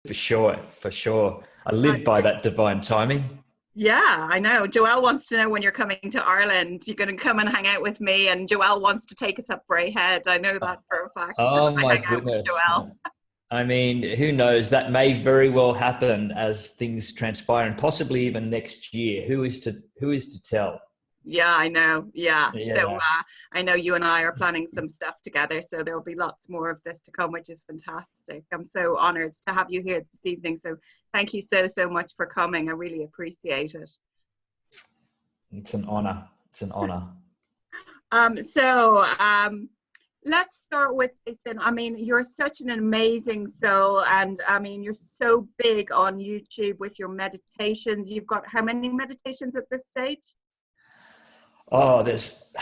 For sure, for sure. I live by that divine timing. Yeah, I know. Joelle wants to know when you're coming to Ireland. You're going to come and hang out with me, and Joelle wants to take us up Braehead. I know that for a fact because Oh I my hang out with goodness. Joelle. I mean, who knows? That may very well happen as things transpire, and possibly even next year. Who is to tell? Yeah, I know. Yeah. So Yeah, I know you and I are planning some stuff together. So there'll be lots more of this to come, which is fantastic. I'm so honored to have you here this evening. So thank you so, so much for coming. I really appreciate it. it's an honor. It's an honor. So let's start with Jason. I mean, you're such an amazing soul, and I mean, you're so big on YouTube with your meditations. You've got how many meditations at this stage? Oh, there's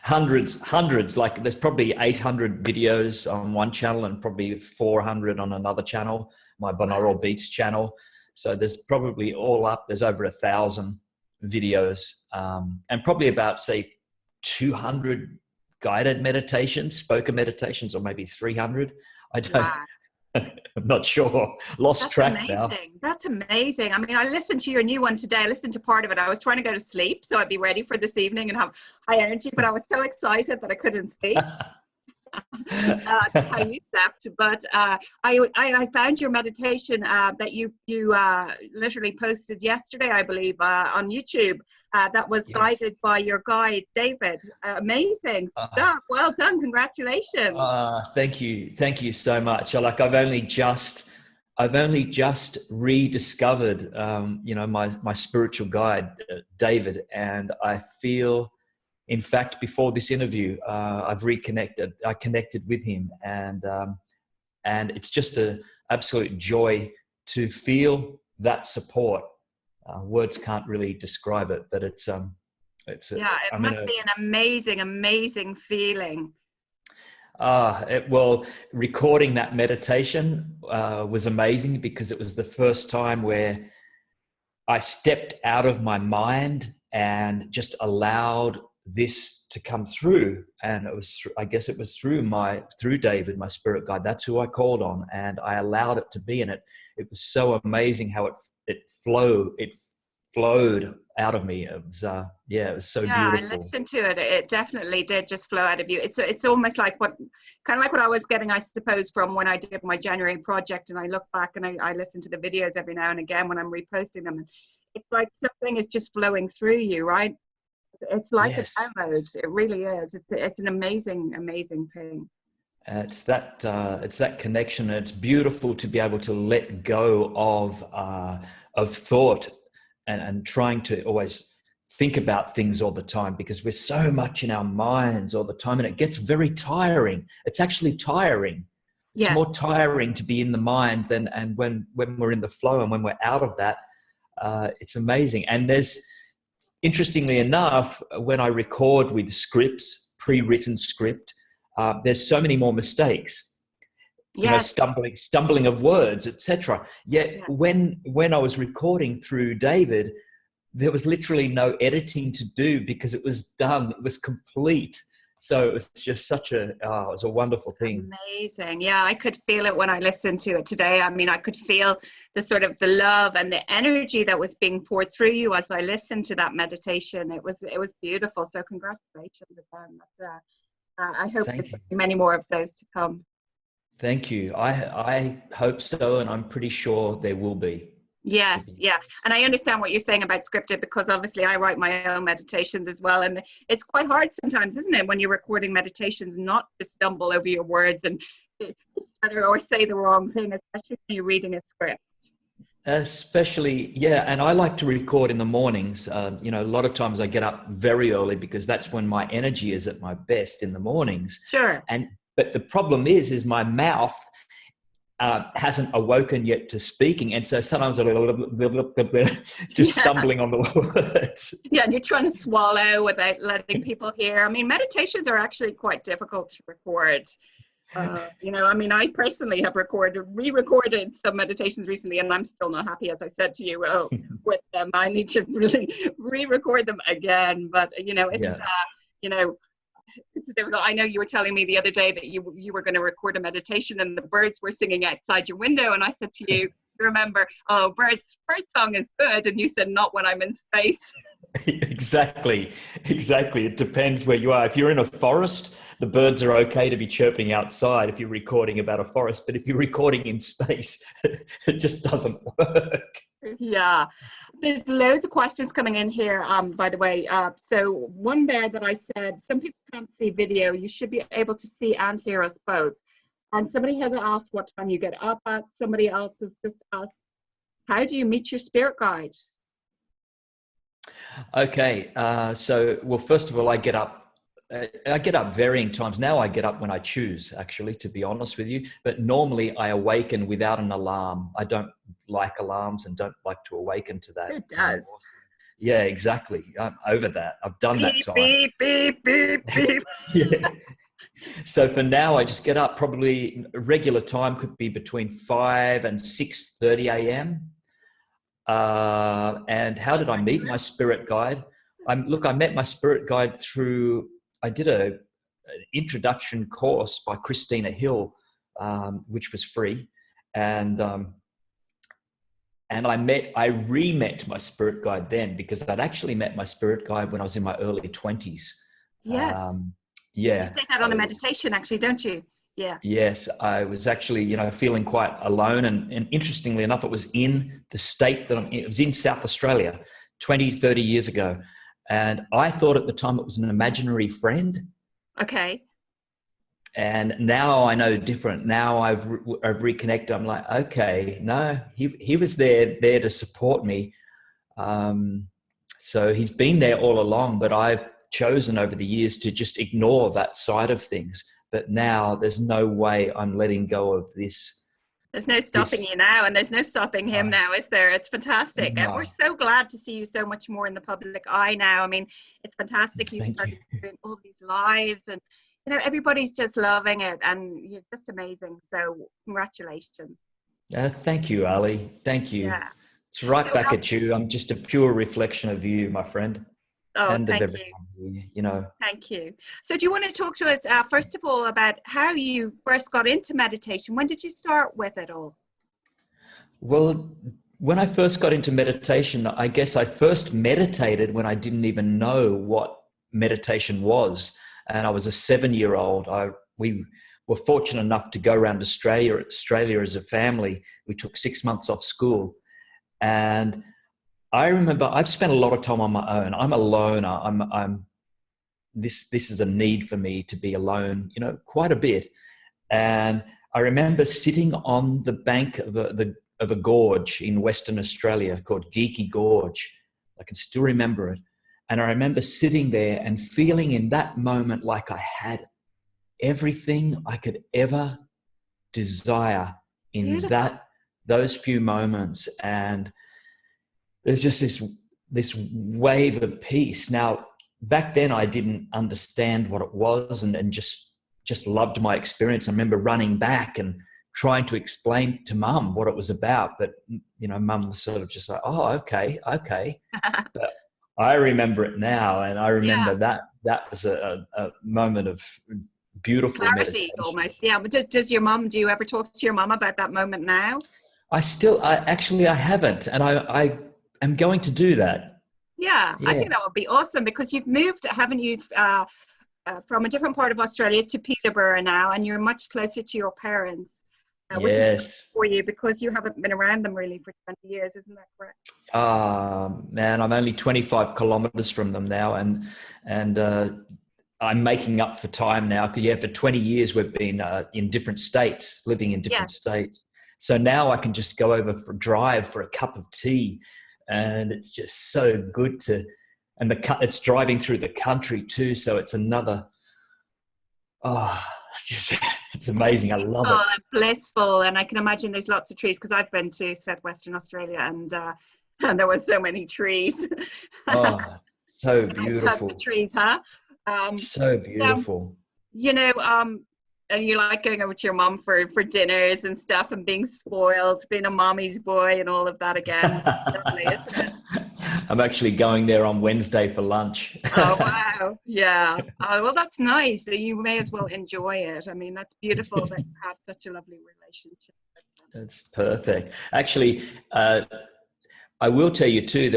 hundreds. Like there's probably 800 videos on one channel and probably 400 on another channel, my binaural beats channel. So there's probably all up, there's over 1,000 videos, and probably about, say, 200 guided meditations, spoken meditations, or maybe 300. I don't, Wow. I'm not sure. Lost That's track now. amazing. That's amazing. I mean, I listened to your new one today. I listened to part of it. I was trying to go to sleep so I'd be ready for this evening and have high energy, but I was so excited that I couldn't sleep. That's how you slept. But I found your meditation that you literally posted yesterday, I believe, on YouTube. That was Yes. guided by your guide, David. Amazing stuff. Well done. Congratulations. Thank you so much. I've only just rediscovered, my spiritual guide, David, and I feel, in fact, before this interview, I've reconnected. I connected with him, and it's just an absolute joy to feel that support. Words can't really describe it, but Yeah, it must be an amazing, amazing feeling. Well, recording that meditation was amazing because it was the first time where I stepped out of my mind and just allowed this to come through. And I guess it was through David, my spirit guide. That's who I called on, and I allowed it to be in it. It was so amazing how it flowed out of me. It was so Yeah, I beautiful. listened to it. It definitely did just flow out of you. It's almost like what I was getting, I suppose, from when I did my January project, and I look back and I listen to the videos every now and again when I'm reposting them. And it's like something is just flowing through you, right? It's like a Yes. download. It really is. It's an amazing, amazing thing. It's that connection. And it's beautiful to be able to let go of thought and trying to always think about things all the time, because we're so much in our minds all the time, and it gets very tiring. It's actually tiring. It's Yes. more tiring to be in the mind and when we're in the flow, and when we're out of that, it's amazing. And interestingly enough, when I record with scripts, pre-written script, there's so many more mistakes. Yes. Stumbling of words, etc. Yet Yeah. when I was recording through David, there was literally no editing to do because it was done. It was complete. So it was just it was a wonderful thing. Amazing. Yeah, I could feel it when I listened to it today. I mean, I could feel the sort of the love and the energy that was being poured through you as I listened to that meditation. It was beautiful. So congratulations again. I hope Thank there's you. many more of those to come. Thank you. I hope so, and I'm pretty sure there will be. Yes, yeah. And I understand what you're saying about scripted, because obviously I write my own meditations as well. And it's quite hard sometimes, isn't it, when you're recording meditations, not to stumble over your words and or say the wrong thing, especially when you're reading a script. Especially, yeah. And I like to record in the mornings. A lot of times I get up very early because that's when my energy is at my best, in the mornings. Sure. But the problem is my mouth hasn't awoken yet to speaking, and so sometimes I'm just stumbling on the words. Yeah, and you're trying to swallow without letting people hear. I mean, meditations are actually quite difficult to record. I mean, I personally have re-recorded some meditations recently, and I'm still not happy, as I said to you, with them. I need to really re-record them again. But it's it's difficult. I know you were telling me the other day that you were going to record a meditation and the birds were singing outside your window. And I said to you, remember, oh, bird song is good. And you said, not when I'm in space. Exactly. It depends where you are. If you're in a forest, the birds are okay to be chirping outside if you're recording about a forest. But if you're recording in space, it just doesn't work. Yeah, there's loads of questions coming in here, by the way. So one there that I said, some people can't see video. You should be able to see and hear us both. And somebody has asked what time you get up at. Somebody else has just asked, how do you meet your spirit guide? Okay, well, first of all, I get up varying times. Now I get up when I choose, actually, to be honest with you. But normally I awaken without an alarm. I don't like alarms and don't like to awaken to that. Who does? Yeah, exactly. I'm over that. I've done that time. Beep, beep, beep, beep. Yeah. So for now, I just get up. Probably a regular time could be between 5 and 6:30 a.m. And how did I meet my spirit guide? I met my spirit guide I did an introduction course by Christina Hill, which was free. And I re-met my spirit guide then, because I'd actually met my spirit guide when I was in my early 20s. Yes. Yeah. You say that on the meditation, actually, don't you? Yeah. Yes, I was actually, feeling quite alone. And interestingly enough, it was in the state that I'm in. It was in South Australia 20, 30 years ago. And I thought at the time it was an imaginary friend. Okay. And now I know different. Now I've reconnected. I'm like, okay, no, he was there to support me. So he's been there all along, but I've chosen over the years to just ignore that side of things. But now there's no way I'm letting go of this. There's no stopping you now, and there's no stopping him now, is there? It's fantastic. And we're so glad to see you so much more in the public eye now. I mean, it's fantastic. You started doing all these lives, and everybody's just loving it, and you're just amazing. So congratulations. Thank you, Ali. Thank you. Yeah. It's right back at you. I'm just a pure reflection of you, my friend. Oh, and thank you. Thank you. So do you want to talk to us, first of all, about how you first got into meditation? When did you start with it all? Well, when I first got into meditation, I guess I first meditated when I didn't even know what meditation was. And I was a 7-year-old. We were fortunate enough to go around Australia as a family. We took 6 months off school. And I remember I've spent a lot of time on my own. I'm a loner. This is a need for me to be alone, quite a bit. And I remember sitting on the bank of a gorge in Western Australia called Geeky Gorge. I can still remember it. And I remember sitting there and feeling in that moment like I had everything I could ever desire in those few moments. And there's just this wave of peace. Now, back then I didn't understand what it was and just loved my experience. I remember running back and trying to explain to Mum what it was about. But, Mum was sort of just like, oh, okay. But I remember it now. And I remember that was a moment of beautiful clarity, meditation. Almost. Yeah. But do you ever talk to your mum about that moment now? I haven't. And I am going to do that. Yeah, I think that would be awesome, because you've moved, haven't you, from a different part of Australia to Peterborough now, and you're much closer to your parents. Which is for you, because you haven't been around them really for 20 years, isn't that correct? Man, I'm only 25 kilometers from them now, and I'm making up for time now. For 20 years we've been in different states, living in different states. So now I can just go over for a drive for a cup of tea, and it's just so good and it's driving through the country too. So it's another, it's amazing. I love it. Blissful. And I can imagine there's lots of trees, because I've been to southwestern Australia, and there were so many trees. So beautiful. The trees, huh? So beautiful. And you like going over to your mum for dinners and stuff, and being spoiled, being a mommy's boy and all of that again. Lovely, isn't it? I'm actually going there on Wednesday for lunch. Oh, wow. Yeah. Oh, well, that's nice. You may as well enjoy it. I mean, that's beautiful that you have such a lovely relationship with them. It's perfect. Actually, I will tell you too,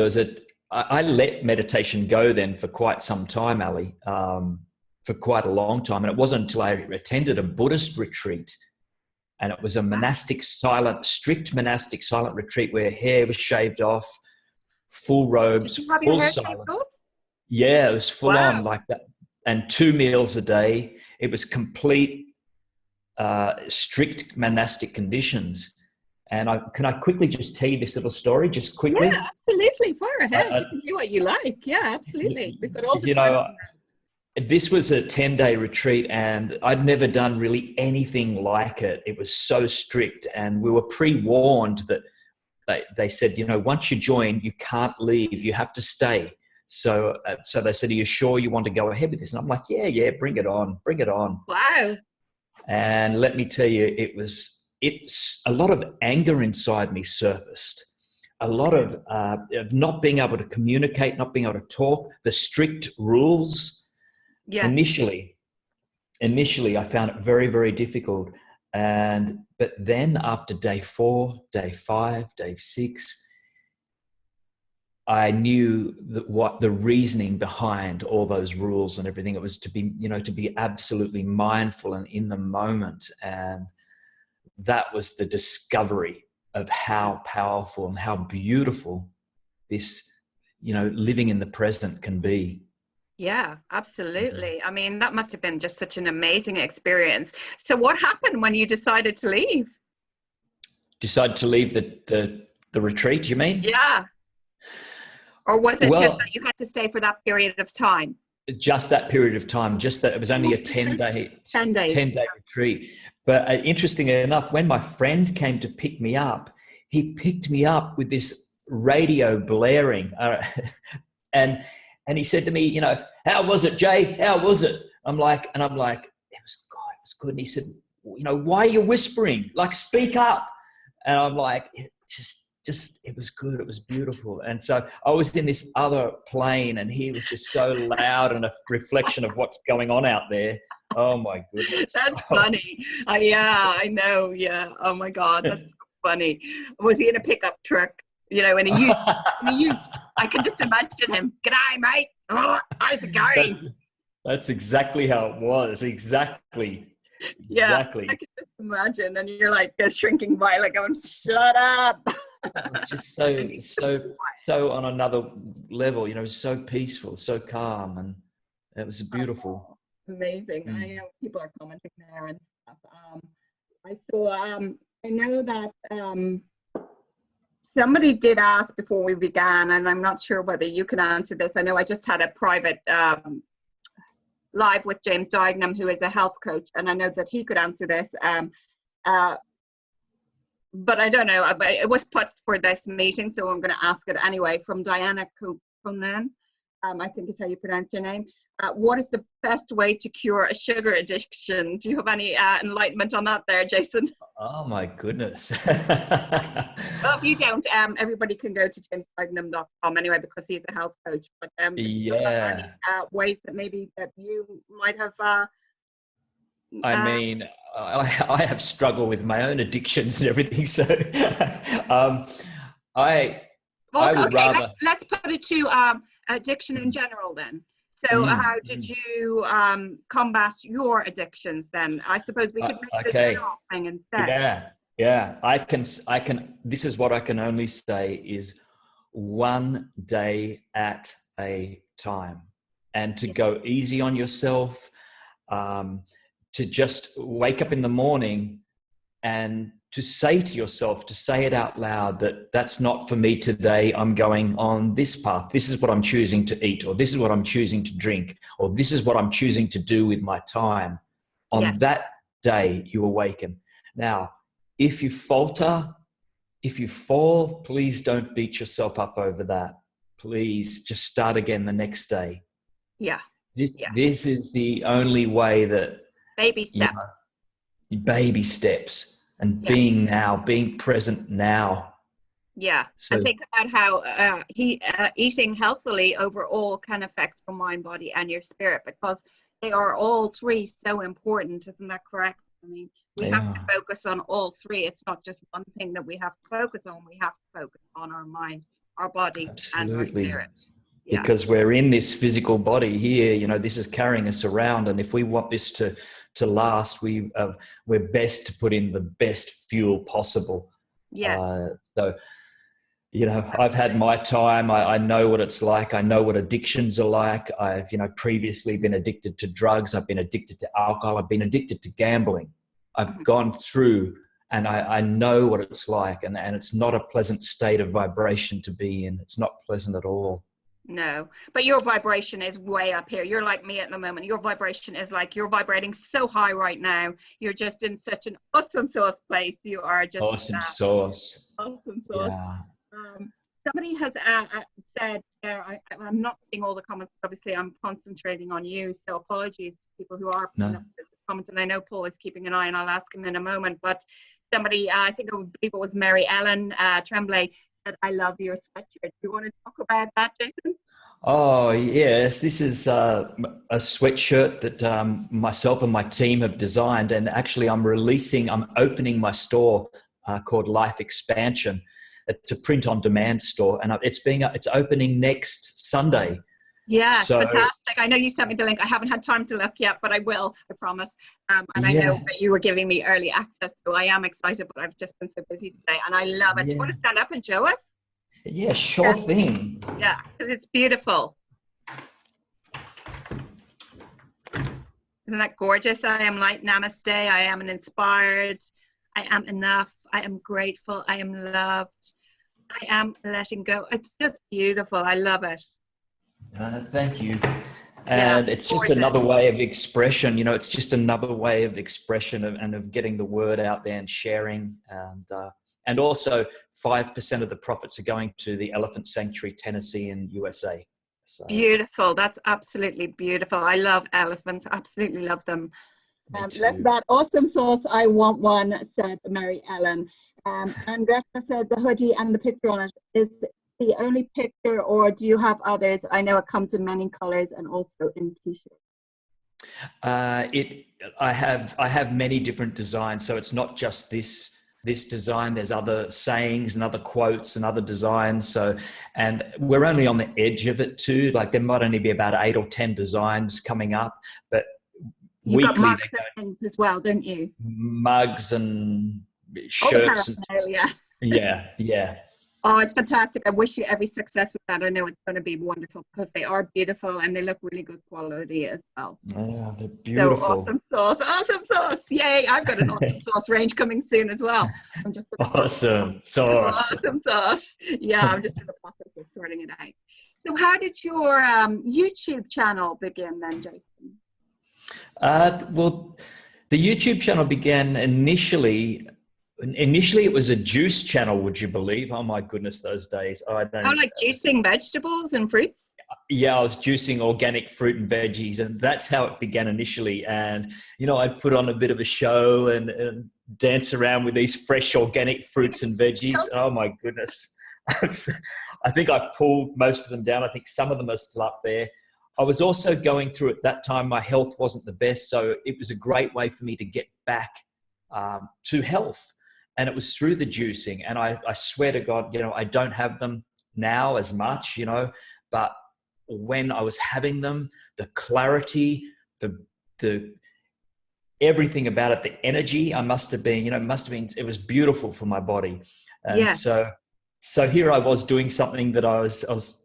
I let meditation go then for quite some time, Ali, for quite a long time. And it wasn't until I attended a Buddhist retreat, and it was a strict monastic silent retreat where hair was shaved off, full robes, Did you have your full hair shaved silence. off? Yeah, it was full Wow. on like that. And 2 meals a day. It was complete, strict monastic conditions. And can I quickly just tell you this little story, just quickly? Yeah, absolutely. Far ahead. I, You can do what you like. Yeah, absolutely. We've got all the you time. know, this was a 10-day retreat, and I'd never done really anything like it. It was so strict, and we were pre-warned that they said, once you join, you can't leave. You have to stay. So they said, are you sure you want to go ahead with this? And I'm like, yeah, bring it on. Wow. And let me tell you, it's a lot of anger inside me surfaced. A lot of not being able to communicate, not being able to talk, the strict rules. Yeah. Initially, I found it very, very difficult. But then after day 4, day 5, day 6, I knew what the reasoning behind all those rules and everything. It was to be absolutely mindful and in the moment. And that was the discovery of how powerful and how beautiful this, living in the present can be. Yeah, absolutely. I mean, that must have been just such an amazing experience. So what happened when you decided to leave? Decided to leave the retreat, you mean? Yeah. Or was it just that you had to stay for that period of time? Just that period of time, just that it was only a 10-day 10 days. 10-day retreat. But interestingly enough, when my friend came to pick me up, he picked me up with this radio blaring. And he said to me, how was it, Jay? How was it? I'm like, it was good. And he said, why are you whispering? Like, speak up. And I'm like, it was good. It was beautiful. And so I was in this other plane, and he was just so loud and a reflection of what's going on out there. Oh my goodness. That's funny. Yeah, I know. Yeah. Oh my God. That's funny. Was he in a pickup truck? In a ute. I can just imagine him. G'day, mate. Oh, how's it going? That's exactly how it was. Exactly. Yeah, I can just imagine. And you're like a shrinking violet going, shut up. It was just so on another level, so peaceful, so calm, and it was beautiful. Amazing. I know people are commenting there and stuff. I know that somebody did ask before we began, and I'm not sure whether you can answer this. I know I just had a private live with James Dignam, who is a health coach, and I know that he could answer this. But I don't know. It was put for this meeting, so I'm going to ask it anyway. From Diana Conan, I think is how you pronounce your name. What is the best way to cure a sugar addiction? Do you have any enlightenment on that there, Jason? Oh my goodness. Well, if you don't, everybody can go to jamesdignam.com anyway, because he's a health coach. But yeah, any, ways that maybe that you might have. I mean, I have struggled with my own addictions and everything. So I would rather. Let's put it to addiction in general then. So how did you combat your addictions then? I suppose we could make the general thing instead. Yeah. I can. This is what I can only say is one day at a time, and to go easy on yourself. To just wake up in the morning and to say to yourself, to say it out loud, that's not for me today. I'm going on this path. This is what I'm choosing to eat, or this is what I'm choosing to drink, or this is what I'm choosing to do with my time. On that day, you awaken. Now, if you falter, if you fall, please don't beat yourself up over that. Please just start again the next day. Yeah. This is the only way that baby steps. Baby steps, and being present now. Yeah, So and think about how eating healthily overall can affect your mind, body, and your spirit, because they are all three so important. Isn't that correct? I mean, we have to yeah, focus on all three. It's not just one thing that we have to focus on. We have to focus on our mind, our body, and our absolutely. spirit. Yeah. Because we're in this physical body here, this is carrying us around, and if we want this to last, we're best to put in the best fuel possible. Yes. So I've had my time. I know what it's like. I know what addictions are like. I've previously been addicted to drugs. I've been addicted to alcohol. I've been addicted to gambling. I've gone through, and I know what it's like, and it's not a pleasant state of vibration to be in. It's not pleasant at all. No, but your vibration is way up here. You're like me at the moment. Your vibration is like, you're vibrating so high right now. You're just in such an awesome sauce place. You are just Awesome sauce. awesome sauce. Yeah. Somebody has said, I'm not seeing all the comments. Obviously, I'm concentrating on you. So apologies to people who are putting up the comments. And I know Paul is keeping an eye, and I'll ask him in a moment. But somebody, I believe it was Mary Ellen Tremblay, said, I love your sweatshirt. Do you want to talk about that, Jason? Oh, yes. This is a sweatshirt that myself and my team have designed. And actually, I'm opening my store called Life Expansion. It's a print-on-demand store, and it's opening next Sunday. Yeah, so, fantastic. I know you sent me the link. I haven't had time to look yet, but I will, I promise. And I know that you were giving me early access, so I am excited, but I've just been so busy today, and I love it. Do you want to stand up and show us? Yeah, sure thing. Yeah, because it's beautiful. Isn't that gorgeous? I am light, namaste. I am inspired. I am enough. I am grateful. I am loved. I am letting go. It's just beautiful. I love it. Thank you. And it's just another way of expression. It's just another way of expression and of getting the word out there and sharing. And also 5% of the profits are going to the Elephant Sanctuary, Tennessee in USA. So. Beautiful. That's absolutely beautiful. I love elephants. Absolutely love them. That awesome sauce, I want one, said Mary Ellen. And Greta said the hoodie and the picture on it is the only picture, or do you have others? I know it comes in many colors and also in t-shirts. I have many different designs, so it's not just this design. There's other sayings and other quotes and other designs. And we're only on the edge of it too. Like there might only be about 8 or 10 designs coming up, but you've weekly, got mugs and things as well, don't you? Mugs and shirts. Yeah. Oh, it's fantastic. I wish you every success with that. I know it's going to be wonderful because they are beautiful and they look really good quality as well. Yeah, they're beautiful. So awesome sauce. Yay. I've got an awesome sauce range coming soon as well. I'm just awesome sauce. Awesome sauce. Yeah, I'm just in the process of sorting it out. So how did your YouTube channel begin then, Jason? Well, the YouTube channel began initially it was a juice channel, would you believe? Oh my goodness, those days. Like juicing vegetables and fruits? Yeah, I was juicing organic fruit and veggies, and that's how it began initially. And, I'd put on a bit of a show and dance around with these fresh organic fruits and veggies. Oh my goodness. I think I pulled most of them down. I think some of them are still up there. I was also going through at that time, my health wasn't the best. So it was a great way for me to get back to health. And it was through the juicing. And I swear to God, I don't have them now as much, but when I was having them, the clarity, the everything about it, the energy, it was beautiful for my body. And so here I was doing something that I was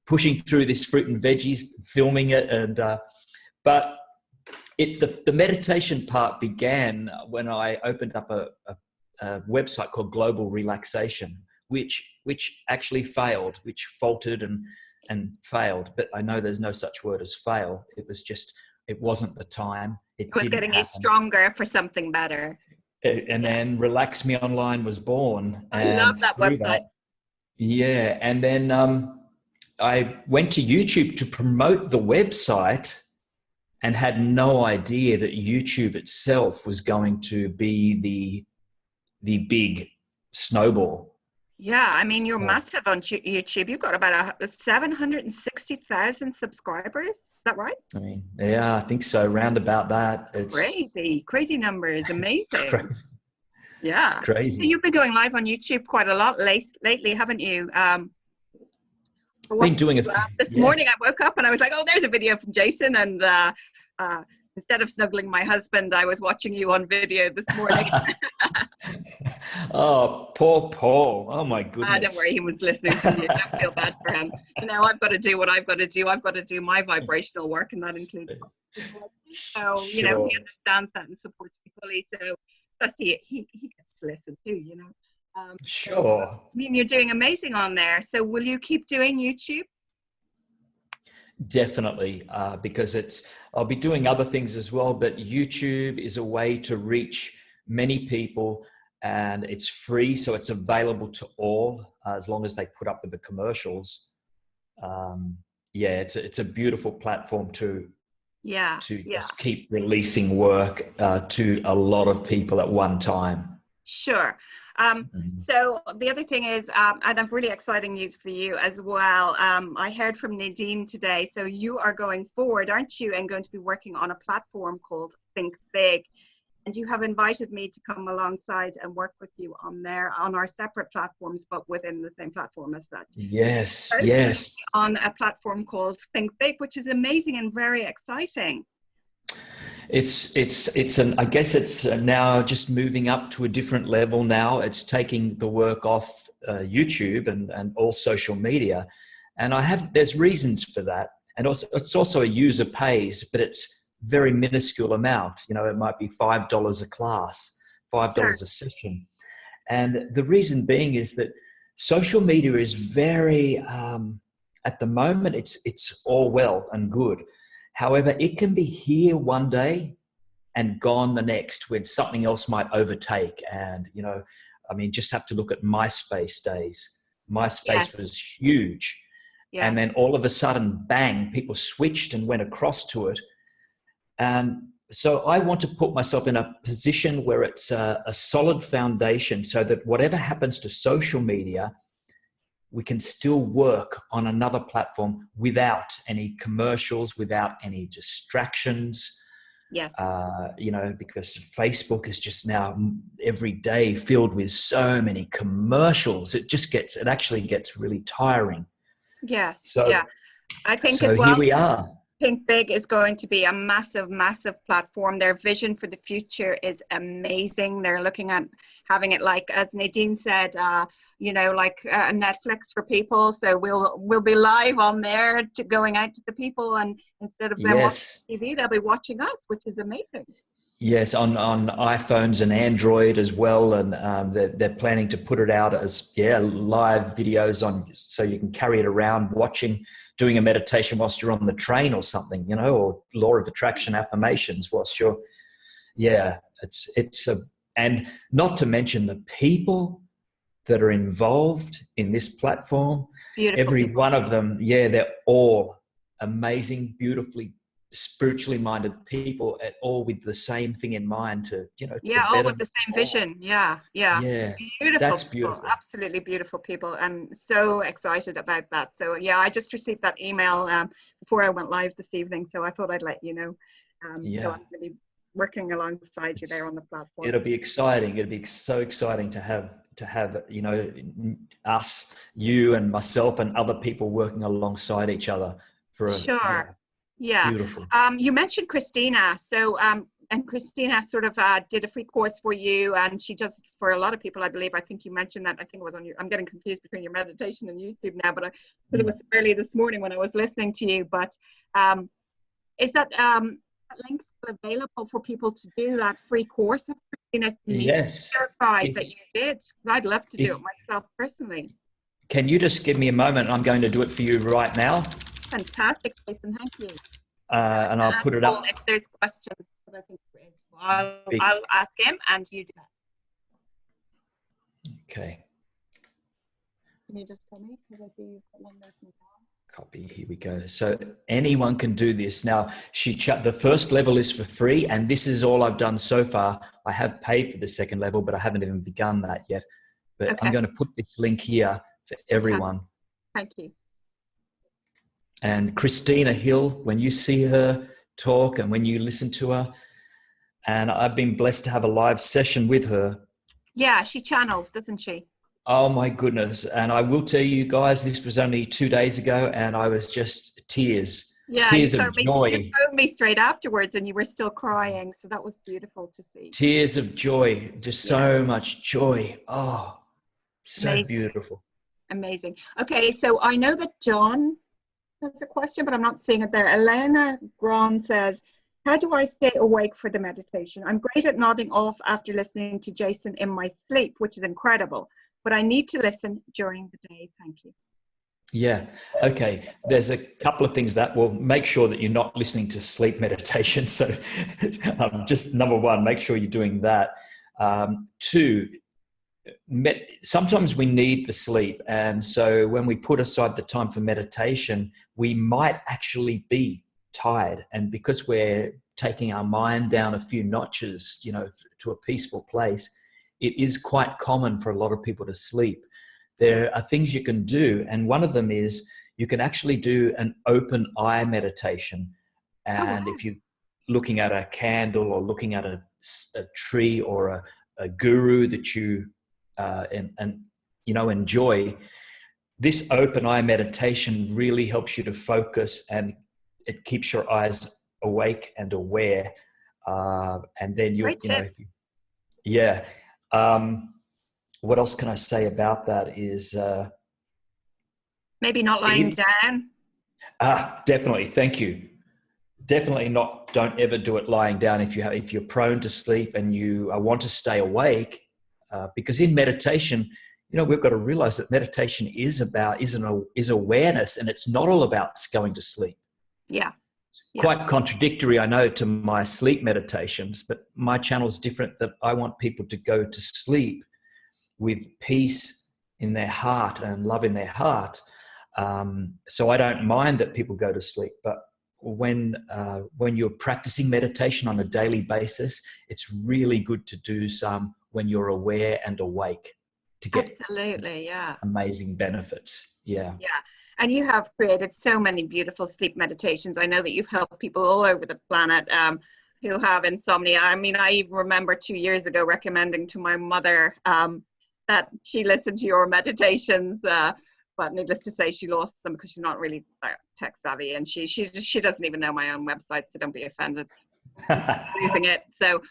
pushing through this fruit and veggies, filming it. But the meditation part began when I opened up a website called Global Relaxation, which actually failed, which faltered and failed. But I know there's no such word as fail. It was just, it wasn't the time. It was getting you stronger for something better. And then Relax Me Online was born. I love that website. And then I went to YouTube to promote the website and had no idea that YouTube itself was going to be the big snowball. Yeah, I mean, you're So, massive on YouTube. You've got about 760,000 subscribers. Is that right? I mean, yeah, I think so. Round about that. Crazy, crazy numbers. It's Amazing. crazy. It's Yeah. So crazy. you've been going live on YouTube quite a lot lately, haven't you? For what, Been doing a this yeah. morning I woke up and I was like, oh, there's a video from Jason. And instead of snuggling my husband, I was watching you on video this morning. Oh, poor Paul. Oh my Don't goodness. worry, he was listening to you. Don't feel bad for him. I've got to do what I've got to do. I've got to do my vibrational work, and that includes. So, he Sure. understands that and supports me fully. So that's he gets to listen too, Sure. I mean, you're doing amazing on there. So will you keep doing YouTube? Definitely, because I'll be doing other things as well, but YouTube is a way to reach many people, and it's free, so it's available to all, as long as they put up with the commercials. It's a beautiful platform to just keep releasing work to a lot of people at one time. Sure. So the other thing is, and I've really exciting news for you as well. I heard from Nadine today. So you are going forward, aren't you, and going to be working on a platform called Think Big. And you have invited me to come alongside and work with you on our separate platforms, but within the same platform as such. Yes, So yes. on a platform called Think Big, which is amazing and very exciting. I guess it's now just moving up to a different level now. It's taking the work off YouTube and all social media. And there's reasons for that. And also, it's also a user pays, but it's very minuscule amount. It might be $5 a class, $5 a session. And the reason being is that social media is very, at the moment, it's all well and good. However, it can be here one day and gone the next, when something else might overtake. And, just have to look at MySpace days. MySpace was huge. Yeah. And then all of a sudden, bang, people switched and went across to it. And so I want to put myself in a position where it's a solid foundation, so that whatever happens to social media, we can still work on another platform without any commercials, without any distractions. Yes. Because Facebook is just now every day filled with so many commercials. It actually gets really tiring. Yes. So, yeah. I think so as well, here we are. Think Big is going to be a massive, massive platform. Their vision for the future is amazing. They're looking at having it, like, as Nadine said, like Netflix for people. So we'll be live on there, going out to the people, and instead of them watching TV, they'll be watching us, which is amazing. Yes, on iPhones and Android as well, and they're planning to put it out as live videos so you can carry it around, doing a meditation whilst you're on the train or something, or law of attraction affirmations whilst you're. Yeah, and not to mention the people that are involved in this platform. Beautiful every people. One of them, they're all amazing, beautifully, spiritually minded people, at all with the same thing in mind all with the same vision. Yeah Beautiful. That's beautiful. Absolutely beautiful people, and so excited about that. So I just received that email before I went live this evening, so I thought I'd let you know. So I'm going to be working alongside you there on the platform. It'll be exciting. It'll be so exciting to have us, you and myself and other people working alongside each other for beautiful. You mentioned Christina. So and Christina sort of did a free course for you, and she does for a lot of people, I believe. I think you mentioned that. I think it was on I'm getting confused between your meditation and YouTube now, but because it was early this morning when I was listening to you. But is that link available for people to do that free course of Christina's? Yes. Certified that you did, because I'd love to do it myself personally. Can you just give me a moment? I'm going to do it for you right now. Fantastic, Jason. Thank you. And I'll put it up. If there's questions, I think there is. I'll ask him, and you do that. Okay. Can you just tell me? Because I see you've got one there from the Copy. Here we go. So anyone can do this. Now, the first level is for free, and this is all I've done so far. I have paid for the second level, but I haven't even begun that yet. But I'm Okay. going to put this link here for everyone. Thank you. And Christina Hill, when you see her talk and when you listen to her, and I've been blessed to have a live session with her. Yeah, she channels, doesn't she? Oh my goodness. And I will tell you guys, this was only 2 days ago and I was just tears Yeah, of joy. you phoned me straight afterwards and you were still crying. So that was beautiful to see. Tears of joy, just so much joy. Oh, so Amazing. beautiful. Amazing. Okay, so I know that John has a question, but I'm not seeing it there. Elena Gron says, how do I stay awake for the meditation? I'm great at nodding off after listening to Jason in my sleep, which is incredible, but I need to listen during the day. Thank you. Yeah. Okay. There's a couple of things that will make sure that you're not listening to sleep meditation. So just number one, make sure you're doing that. Two, sometimes we need the sleep. And so when we put aside the time for meditation, we might actually be tired. And because we're taking our mind down a few notches, to a peaceful place, it is quite common for a lot of people to sleep. There are things you can do. And one of them is you can actually do an open eye meditation. And if you're looking at a candle or looking at a tree or a guru that you enjoy, this open eye meditation really helps you to focus and it keeps your eyes awake and aware. And then what else can I say about that is maybe not lying down. Definitely. Thank you. Definitely not. Don't ever do it lying down if you're prone to sleep and you want to stay awake. Because in meditation, we've got to realize that meditation is awareness, and it's not all about going to sleep. Yeah. Quite contradictory, I know, to my sleep meditations, but my channel's different, that I want people to go to sleep with peace in their heart and love in their heart. So I don't mind that people go to sleep, but when you're practicing meditation on a daily basis, it's really good to do some when you're aware and awake to get amazing benefits. Yeah. And you have created so many beautiful sleep meditations. I know that you've helped people all over the planet who have insomnia. I mean, I even remember 2 years ago recommending to my mother that she listened to your meditations, but needless to say, she lost them because she's not really tech savvy, and she doesn't even know my own website, so don't be offended. Using it. So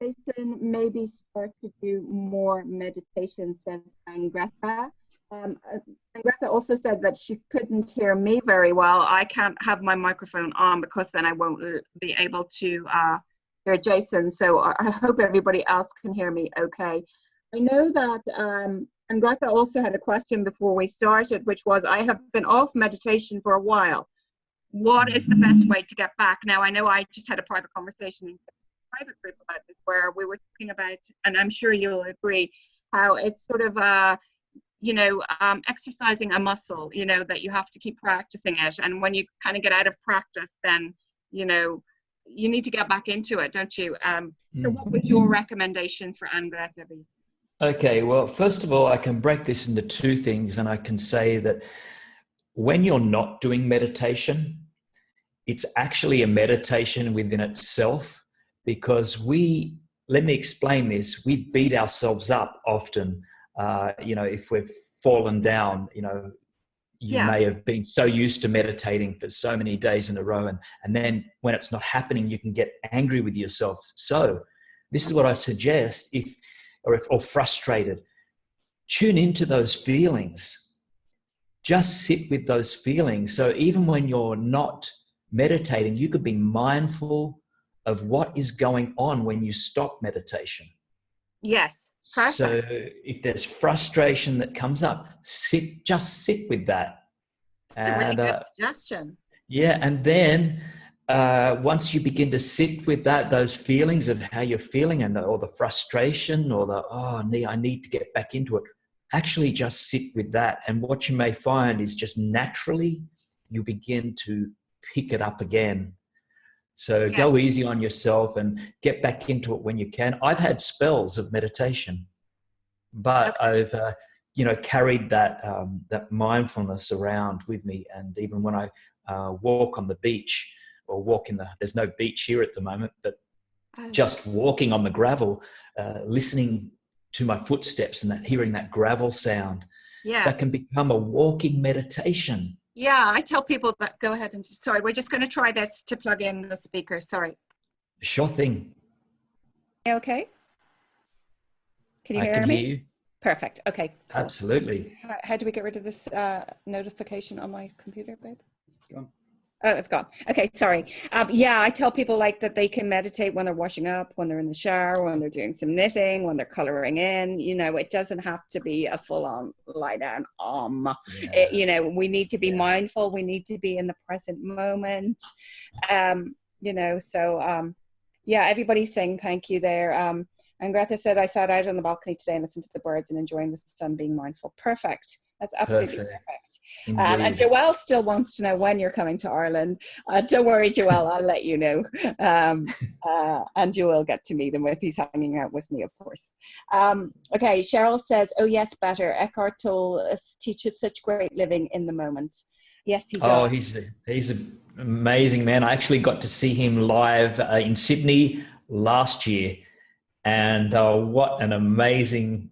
Jason, maybe start to do more meditation, says Angreta. Angreta also said that she couldn't hear me very well. I can't have my microphone on because then I won't be able to hear Jason. So I hope everybody else can hear me okay. I know that Angreta also had a question before we started, which was, I have been off meditation for a while. What is the best way to get back? Now, I know I just had a private conversation in a private group about this, where we were talking about, and I'm sure you'll agree, how it's sort of exercising a muscle, that you have to keep practicing it. And when you kind of get out of practice, then, you need to get back into it, don't you? So what would your recommendations for Angreta be? Okay, well, first of all, I can break this into two things, and I can say that when you're not doing meditation, it's actually a meditation within itself, because let me explain this, we beat ourselves up often. If we've fallen down, you may have been so used to meditating for so many days in a row, and then when it's not happening, you can get angry with yourself. So this is what I suggest, or frustrated, tune into those feelings. Just sit with those feelings. So even when you're not meditating, you could be mindful of what is going on when you stop meditation. Yes. Perfect. So if there's frustration that comes up, just sit with that. It's a really good suggestion. Yeah, and then once you begin to sit with those feelings of how you're feeling, or the frustration, or I need to get back into it, actually just sit with that. And what you may find is just naturally you begin to pick it up again. So Yeah. go easy on yourself and get back into it when you can. I've had spells of meditation, but Okay. I've carried that mindfulness around with me. And even when I walk on the beach or there's no beach here at the moment, but Oh. just walking on the gravel, listening to my footsteps and hearing that gravel sound, Yeah. that can become a walking meditation. Yeah, I tell people that, go ahead and, sorry, we're just going to try this to plug in the speaker. Sorry. Sure thing. Okay. Can you I hear can me? hear you. Perfect. Okay, cool. Absolutely. How do we get rid of this notification on my computer, babe? Gone. Oh, it's gone. Okay, sorry. Yeah, I tell people like that they can meditate when they're washing up, when they're in the shower, when they're doing some knitting, when they're coloring in. You know, it doesn't have to be a full-on lie down. You know, we need to be mindful. We need to be in the present moment. You know, so yeah, everybody's saying thank you there. And Greta said, I sat out on the balcony today and listened to the birds and enjoying the sun, being mindful. Perfect. That's absolutely perfect. And Joelle still wants to know when you're coming to Ireland. Don't worry, Joelle, I'll let you know. And you will get to meet him if he's hanging out with me, of course. Okay, Cheryl says, oh, yes, better. Eckhart Tolle teaches such great living in the moment. Yes, he does. Oh, he's an amazing man. I actually got to see him live in Sydney last year. And what an amazing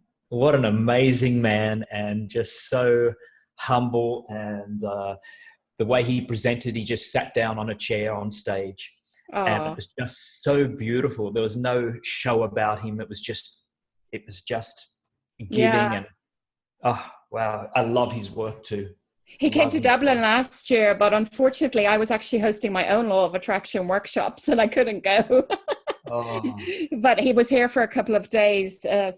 man, and just so humble. And the way he presented, he just sat down on a chair on stage. And it was just so beautiful. There was no show about him. It was just giving. And oh, wow. I love his work too. He came to Dublin last year, but unfortunately I was actually hosting my own law of attraction workshops and I couldn't go. But he was here for a couple of days. Yeah,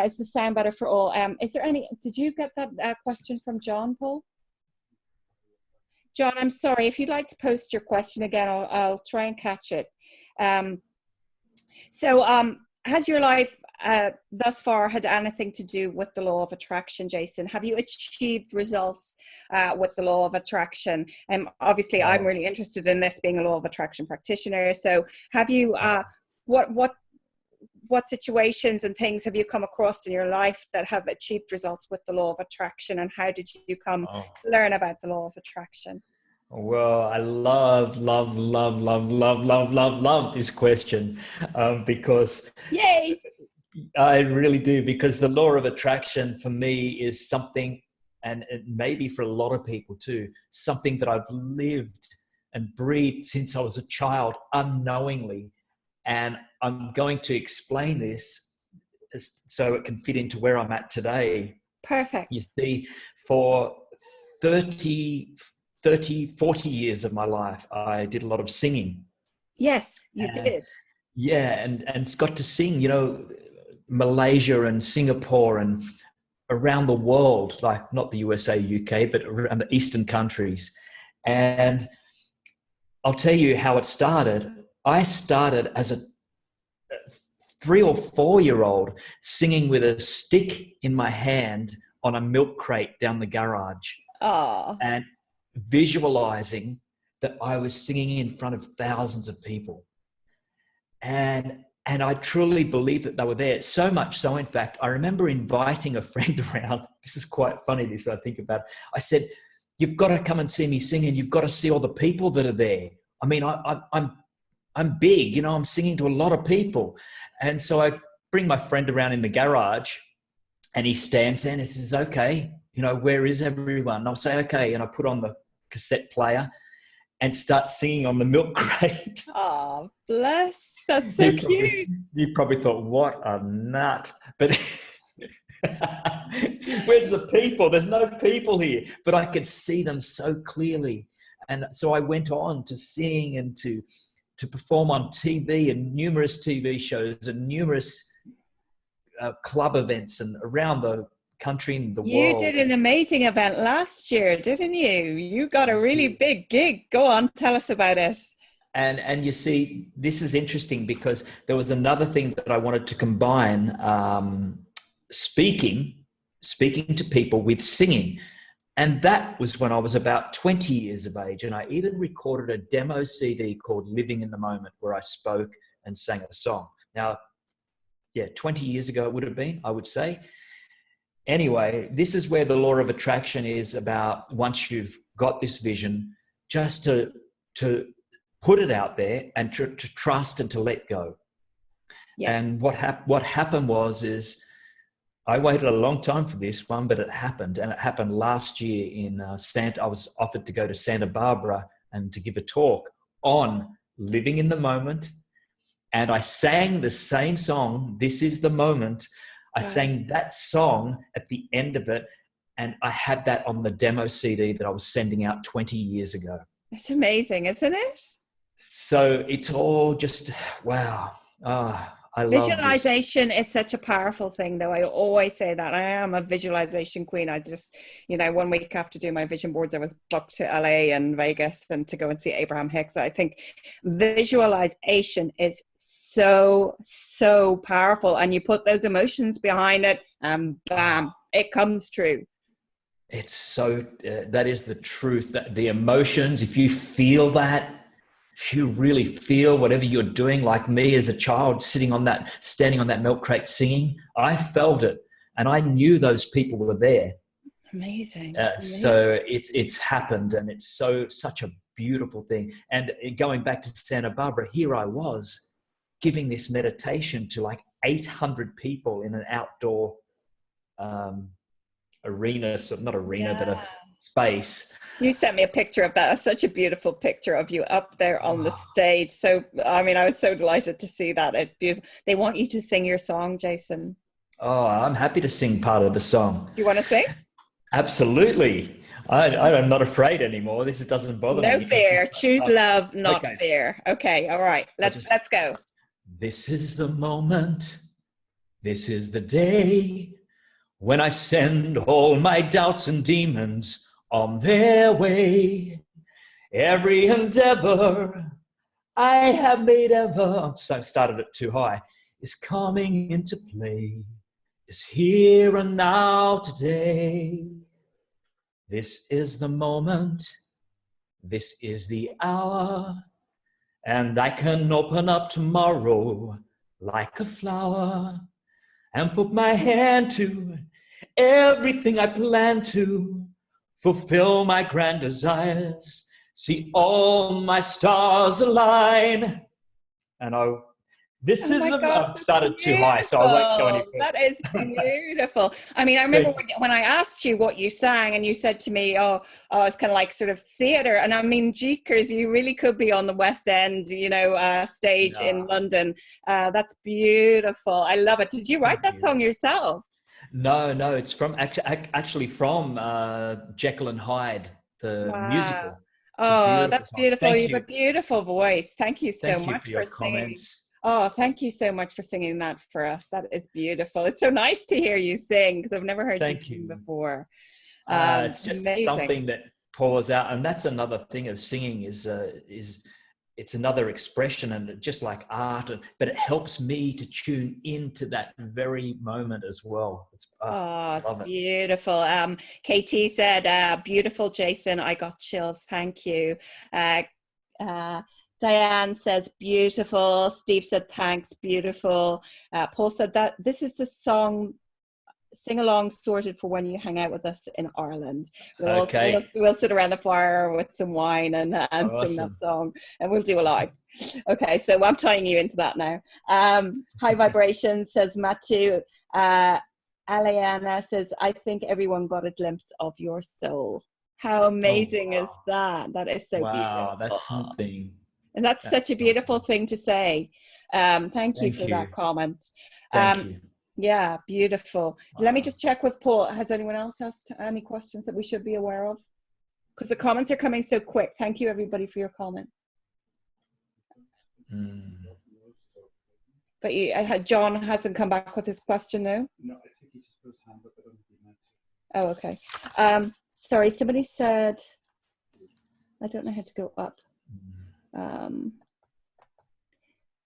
is the sound better for all? Is there did you get that question from John, Paul? John, I'm sorry. If you'd like to post your question again, I'll try and catch it. Has your life thus far had anything to do with the law of attraction, Jason? Have you achieved results with the law of attraction? Obviously, I'm really interested in this, being a law of attraction practitioner. So have you, what situations and things have you come across in your life that have achieved results with the law of attraction, and how did you come to learn about the law of attraction? Well, I love this question because yay, I really do, because the law of attraction for me is something, and it may be for a lot of people too, something that I've lived and breathed since I was a child unknowingly. And I'm going to explain this so it can fit into where I'm at today. Perfect. You see, for 40 years of my life, I did a lot of singing. Yes, you did. Yeah, and got to sing, Malaysia and Singapore and around the world, like not the USA, UK, but around the Eastern countries. And I'll tell you how it started. I started as a 3 or 4 year old singing with a stick in my hand on a milk crate down the garage. And visualizing that I was singing in front of thousands of people. And I truly believe that they were there. So much so, in fact, I remember inviting a friend around. This is quite funny, this I think about. I said, you've got to come and see me sing, and you've got to see all the people that are there. I mean, I'm big, I'm singing to a lot of people. And so I bring my friend around in the garage, and he stands there and he says, okay, where is everyone? And I'll say, okay. And I put on the cassette player and start singing on the milk crate. Oh, bless. That's so cute. You probably thought, what a nut. But where's the people? There's no people here. But I could see them so clearly. And so I went on to sing and to perform on TV and numerous TV shows and numerous club events and around the country and the world. You did an amazing event last year, didn't you? You got a really big gig. Go on, tell us about it. And you see, this is interesting because there was another thing that I wanted to combine, speaking to people with singing. And that was when I was about 20 years of age. And I even recorded a demo CD called Living in the Moment, where I spoke and sang a song. Now, yeah, 20 years ago it would have been, I would say. Anyway, this is where the law of attraction is about. Once you've got this vision, just to put it out there and to trust and to let go. Yes. And what happened is I waited a long time for this one, but it happened. And it happened last year in I was offered to go to Santa Barbara and to give a talk on living in the moment. And I sang the same song, This Is the Moment. I sang that song at the end of it, and I had that on the demo CD that I was sending out 20 years ago. It's amazing, isn't it? So it's all just, wow. I love visualization is such a powerful thing, though. I always say that. I am a visualization queen. I just, 1 week after doing my vision boards, I was booked to LA and Vegas and to go and see Abraham Hicks. I think visualization is so powerful, and you put those emotions behind it and bam, it comes true. It's so that is the truth. That the emotions, if you feel that, if you really feel whatever you're doing, like me as a child standing on that milk crate singing, I felt it, and I knew those people were there. Amazing. So it's happened, and it's such a beautiful thing. And going back to Santa Barbara, here I was giving this meditation to like 800 people in an outdoor arena, so not arena, but a space. You sent me a picture of that. That's such a beautiful picture of you up there on the stage. So, I mean, I was so delighted to see that. It's beautiful. They want you to sing your song, Jason. Oh, I'm happy to sing part of the song. Do you want to sing? Absolutely. I'm not afraid anymore. This doesn't bother me. No fear. Choose love, not fear. Okay. All right. Let's go. This is the moment. This is the day when I send all my doubts and demons on their way. Every endeavor I have made ever, so I started it too high, is coming into play, is here and now today. This is the moment, this is the hour, and I can open up tomorrow like a flower and put my hand to everything I plan to, fulfill my grand desires, see all my stars align. And I've started too high, so I won't go any further. That is beautiful. I mean, I remember when I asked you what you sang, and you said to me, oh, it's kind of like sort of theatre. And I mean, jeekers, you really could be on the West End, stage in London. That's beautiful. I love it. Did you write that song yourself? No, it's from actually from Jekyll and Hyde, the musical. That's beautiful. You have a beautiful voice. Thank you so much for singing. Comments. Oh, thank you so much for singing that for us. That is beautiful. It's so nice to hear you sing, because I've never heard you sing before. It's just something that pours out, and that's another thing of singing is it's another expression, and just like art, but it helps me to tune into that very moment as well. It's beautiful. KT said, beautiful, Jason. I got chills. Thank you. Diane says, beautiful. Steve said, thanks, beautiful. Paul said that this is the song sing along sorted for when you hang out with us in Ireland. We'll sit around the fire with some wine and sing that song, and we'll do a live. Okay, so I'm tying you into that now. High Vibration says, Matthew. Aliana says, I think everyone got a glimpse of your soul. How amazing is that? That is so beautiful. Wow, that's something. And that's such a beautiful thing to say. Thank you for that comment. Thank you. Yeah, beautiful. Wow. Let me just check with Paul. Has anyone else asked any questions that we should be aware of? Because the comments are coming so quick. Thank you, everybody, for your comments. But John hasn't come back with his question now? No, I think he just put his hand up. I don't think he meant to. Oh, okay. Sorry, somebody said, I don't know how to go up.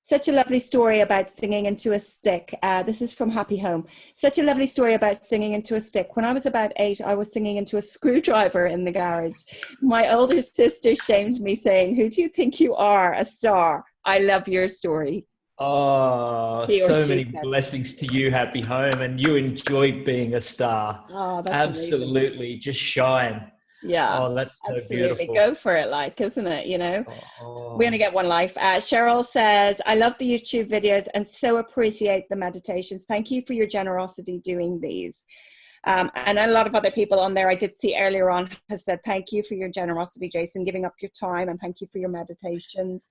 Such a lovely story about singing into a stick. This is from Happy Home. Such a lovely story about singing into a stick. When I was about 8, I was singing into a screwdriver in the garage. My older sister shamed me, saying, "Who do you think you are? A star. I love your story." Oh, so many blessings to you, Happy Home, and you enjoyed being a star. Oh, that's absolutely amazing. Just shine. Yeah. Oh, that's so absolutely beautiful. Go for it, like, isn't it? You know, Oh. we only get one life. Cheryl says, "I love the YouTube videos and so appreciate the meditations. Thank you for your generosity doing these." And a lot of other people on there I did see earlier on has said, "Thank you for your generosity, Jason, giving up your time, and thank you for your meditations."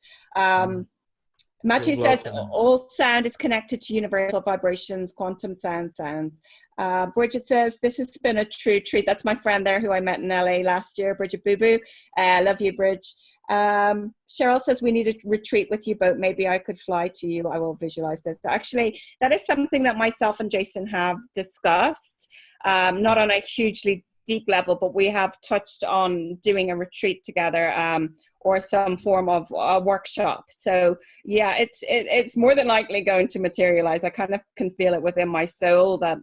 Matthew says all sound is connected to universal vibrations, quantum sounds. Bridget says, "This has been a true treat." That's my friend there who I met in LA last year, Bridget Boo Boo. Love you, Bridge. Cheryl says, "We need a retreat with you both. Maybe I could fly to you. I will visualize this." Actually, that is something that myself and Jason have discussed, not on a hugely deep level, but we have touched on doing a retreat together, or some form of a workshop. So yeah, it's more than likely going to materialize. I kind of can feel it within my soul that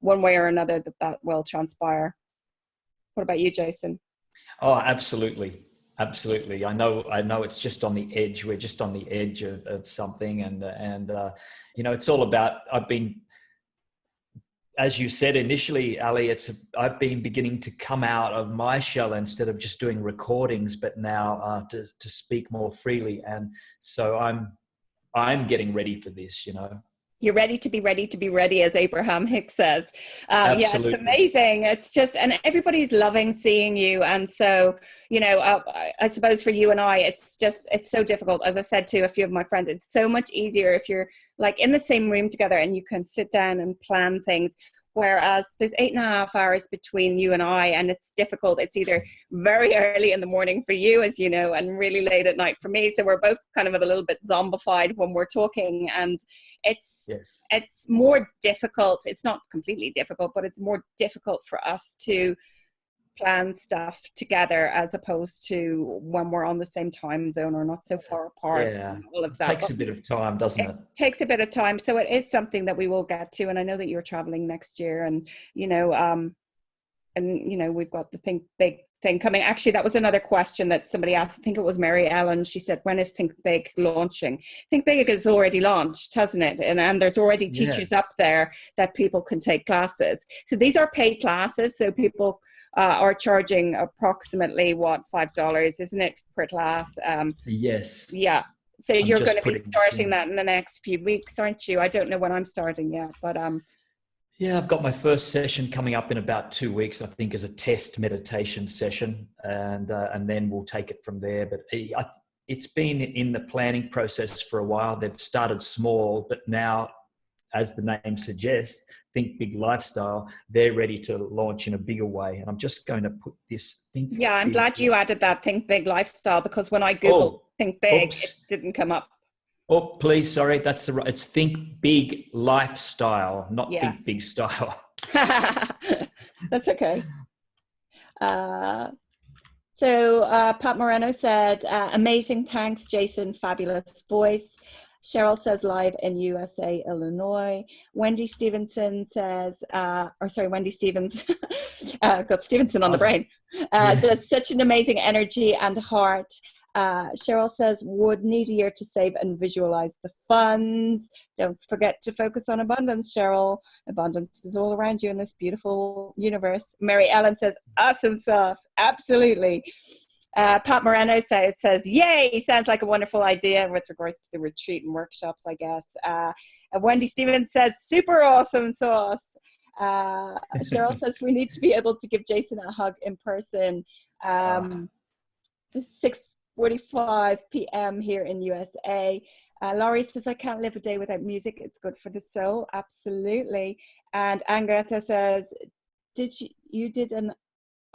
one way or another that will transpire. What about you, Jason? Oh, absolutely. I know it's just on the edge. We're just on the edge of something. And it's all about, as you said initially, Ali, I've been beginning to come out of my shell instead of just doing recordings, but now to speak more freely. And so I'm getting ready for this, You're ready to be ready, as Abraham Hicks says. Yeah, it's amazing. It's just, and everybody's loving seeing you. And so, I suppose for you and I, it's so difficult. As I said to a few of my friends, it's so much easier if you're like in the same room together and you can sit down and plan things. Whereas there's 8.5 hours between you and I, and it's difficult. It's either very early in the morning for you, as you know, and really late at night for me. So we're both kind of a little bit zombified when we're talking, and it's more difficult. It's not completely difficult, but it's more difficult for us to plan stuff together as opposed to when we're on the same time zone or not so far apart. Yeah, all of that. It takes a bit of time, doesn't it? It takes a bit of time. So it is something that we will get to. And I know that you're traveling next year, and, we've got the Think Big thing coming. Actually, that was another question that somebody asked. I think it was Mary Ellen. She said, "When is Think Big launching?" Think Big is already launched, hasn't it? And there's already teachers up there that people can take classes. So these are paid classes. So people are charging approximately $5, isn't it, per class? Yes. Yeah. So you're going to be starting that in the next few weeks, aren't you? I don't know when I'm starting yet, but yeah, I've got my first session coming up in about 2 weeks, I think, as a test meditation session, and then we'll take it from there. But it's been in the planning process for a while. They've started small, but now, as the name suggests, Think Big Lifestyle, they're ready to launch in a bigger way. And I'm just going to put this Think Big. Yeah, I'm glad you added that Think Big Lifestyle, because when I Googled Think Big, it didn't come up. Oh, please, sorry, it's Think Big Lifestyle, not Think Big Style. That's okay. So Pat Moreno said, "Amazing, thanks, Jason, fabulous voice." Cheryl says, "Live in USA, Illinois." Wendy Stevenson says, Wendy Stevens, got Stevenson on the brain, says, "Such an amazing energy and heart." Cheryl says, "Would need a year to save and visualize the funds. Don't forget to focus on abundance, Cheryl. Abundance is all around you in this beautiful universe." Mary Ellen says, "Awesome sauce." Absolutely. Pat Moreno says, "Yay, sounds like a wonderful idea," with regards to the retreat and workshops, I guess. Wendy Stevens says, "Super awesome sauce." Cheryl says, "We need to be able to give Jason a hug in person." 6:45 p.m. here in USA. Laurie says, "I can't live a day without music. It's good for the soul." Absolutely. And Agatha says,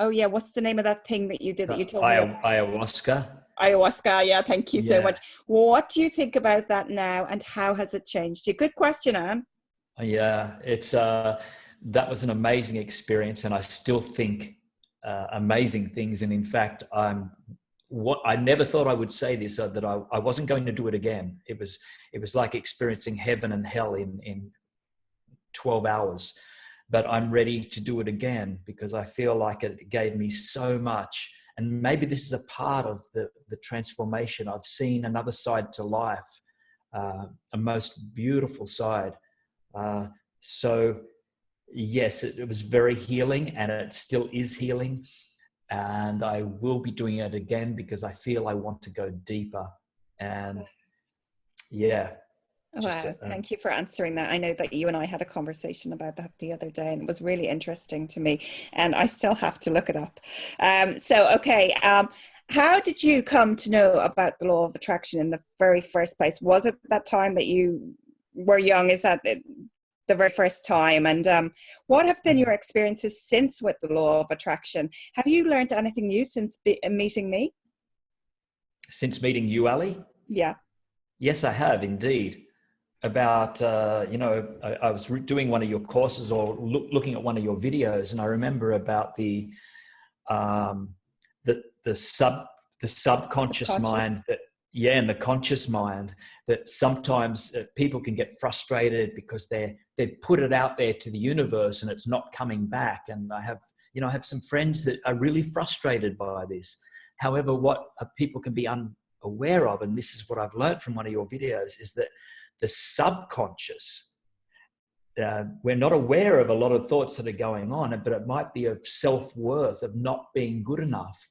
what's the name of that thing that you did that you told me? Ayahuasca. Yeah, thank you so much. What do you think about that now, and how has it changed you? Good question, Anne. Yeah, it's that was an amazing experience, and I still think amazing things. And in fact, I'm what I never thought I would say this, that I wasn't going to do it again. It was like experiencing heaven and hell in 12 hours, but I'm ready to do it again because I feel like it gave me so much. And maybe this is a part of the transformation. I've seen another side to life, a most beautiful side. So yes, it was very healing, and it still is healing. And I will be doing it again because I feel I want to go deeper. And yeah. Wow, thank you for answering that. I know that you and I had a conversation about that the other day, and it was really interesting to me, and I still have to look it up. How did you come to know about the law of attraction in the very first place? Was it that time that you were young? Is that the very first time? And what have been your experiences since with the law of attraction? Have you learned anything new since meeting me? Since meeting you, Allie? Yeah. Yes, I have indeed. About, I was doing one of your courses or looking at one of your videos, and I remember about the subconscious mind and the conscious mind, that sometimes people can get frustrated because they've put it out there to the universe and it's not coming back. And I have some friends that are really frustrated by this. However, what people can be unaware of, and this is what I've learned from one of your videos, is that the subconscious, we're not aware of a lot of thoughts that are going on, but it might be of self-worth, of not being good enough.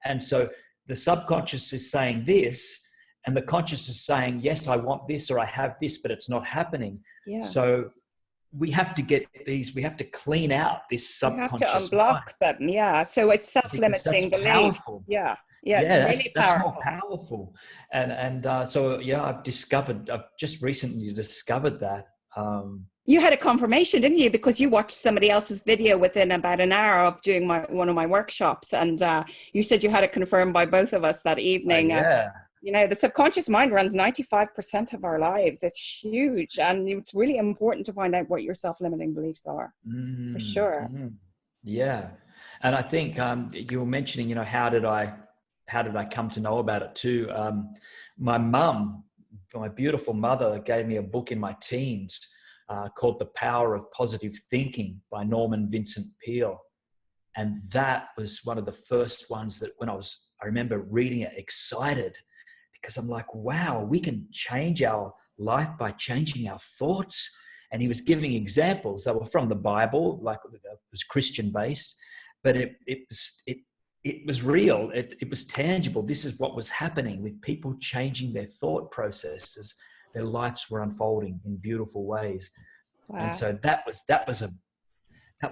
And so the subconscious is saying this, and the conscious is saying, yes, I want this, or I have this, but it's not happening. Yeah. So we have to clean out this subconscious. You have to unblock them. Yeah. So it's self-limiting beliefs. Powerful. Yeah. Yeah, that's more powerful. And I've just recently discovered that. You had a confirmation, didn't you? Because you watched somebody else's video within about an hour of doing one of my workshops, and you said you had it confirmed by both of us that evening. The subconscious mind runs 95% of our lives. It's huge, and it's really important to find out what your self-limiting beliefs are, for sure. Yeah, and I think you were mentioning, how did I come to know about it too? My mum, my beautiful mother, gave me a book in my teens called The Power of Positive Thinking by Norman Vincent Peale. And that was one of the first ones that I remember reading it excited, because I'm like, wow, we can change our life by changing our thoughts. And he was giving examples that were from the Bible, like it was Christian based, but it was real. It was tangible. This is what was happening with people changing their thought processes. Their lives were unfolding in beautiful ways. Wow. And so that was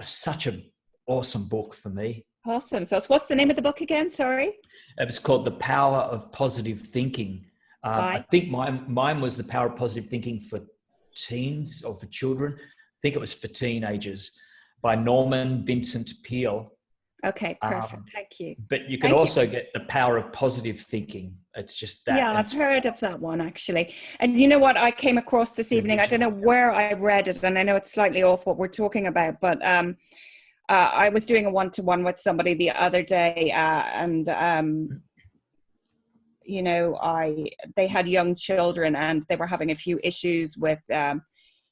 such an awesome book for me. Awesome. So what's the name of the book again? Sorry. It was called The Power of Positive Thinking. I think mine was The Power of Positive Thinking for teens or for children. I think it was for teenagers, by Norman Vincent Peale. Okay, perfect. Thank you. But you can also get The Power of Positive Thinking. It's just that. Yeah, I've heard of that one, actually. And you know what I came across this evening? I don't know where I read it, and I know it's slightly off what we're talking about, but I was doing a one-to-one with somebody the other day, and they had young children, and they were having a few issues with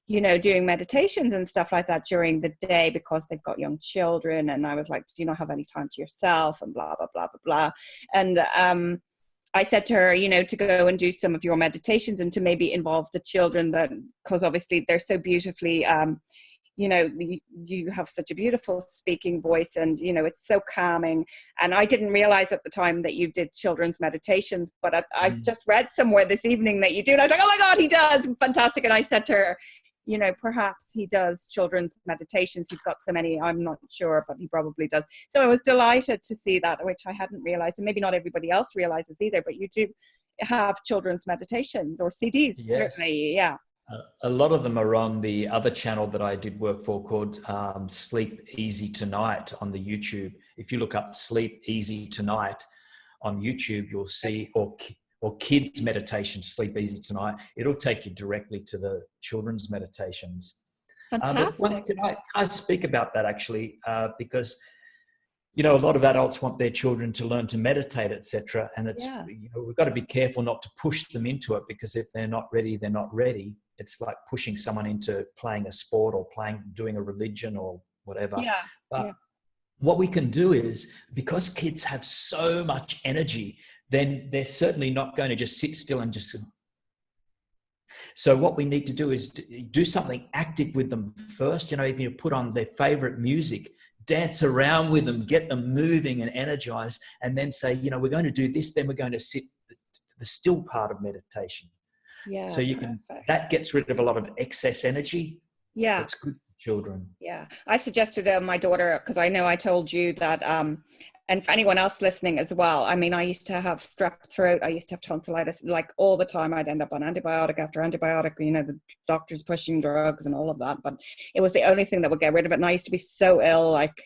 doing meditations and stuff like that during the day because they've got young children. And I was like, do you not have any time to yourself, and blah, blah, blah, blah, blah. And I said to her, to go and do some of your meditations and to maybe involve the children, because obviously they're so beautifully, you have such a beautiful speaking voice, and, it's so calming. And I didn't realize at the time that you did children's meditations, but I've just read somewhere this evening that you do. And I was like, oh my God, he does. Fantastic. And I said to her, perhaps he does children's meditations. He's got so many, I'm not sure, but he probably does. So I was delighted to see that, which I hadn't realized. And maybe not everybody else realizes either, but you do have children's meditations or CDs, yes. Certainly, yeah. A lot of them are on the other channel that I did work for called Sleep Easy Tonight on the YouTube. If you look up Sleep Easy Tonight on YouTube, you'll see, or kids meditation, Sleep Easy Tonight, it'll take you directly to the children's meditations. Fantastic. Can I speak about that actually? Because you know, a lot of adults want their children to learn to meditate, etc. And it's, Yeah. you know, we've got to be careful not to push them into it, because if they're not ready, they're not ready. It's like pushing someone into playing a sport or doing a religion or whatever. Yeah. But Yeah. what we can do is, because kids have so much energy, then they're certainly not going to just sit still and just. So what we need to do is do something active with them first. You know, if you put on their favorite music, dance around with them, get them moving and energized, and then say, you know, we're going to do this, then we're going to sit the still part of meditation. Yeah. So you can, that gets rid of a lot of excess energy. Yeah. That's good for children. Yeah. I suggested my daughter, because I know I told you that, and for anyone else listening as well, I mean, I used to have strep throat. I used to have tonsillitis, like all the time. I'd end up on antibiotic after antibiotic, you know, the doctors pushing drugs and all of that. But it was the only thing that would get rid of it. And I used to be so ill, like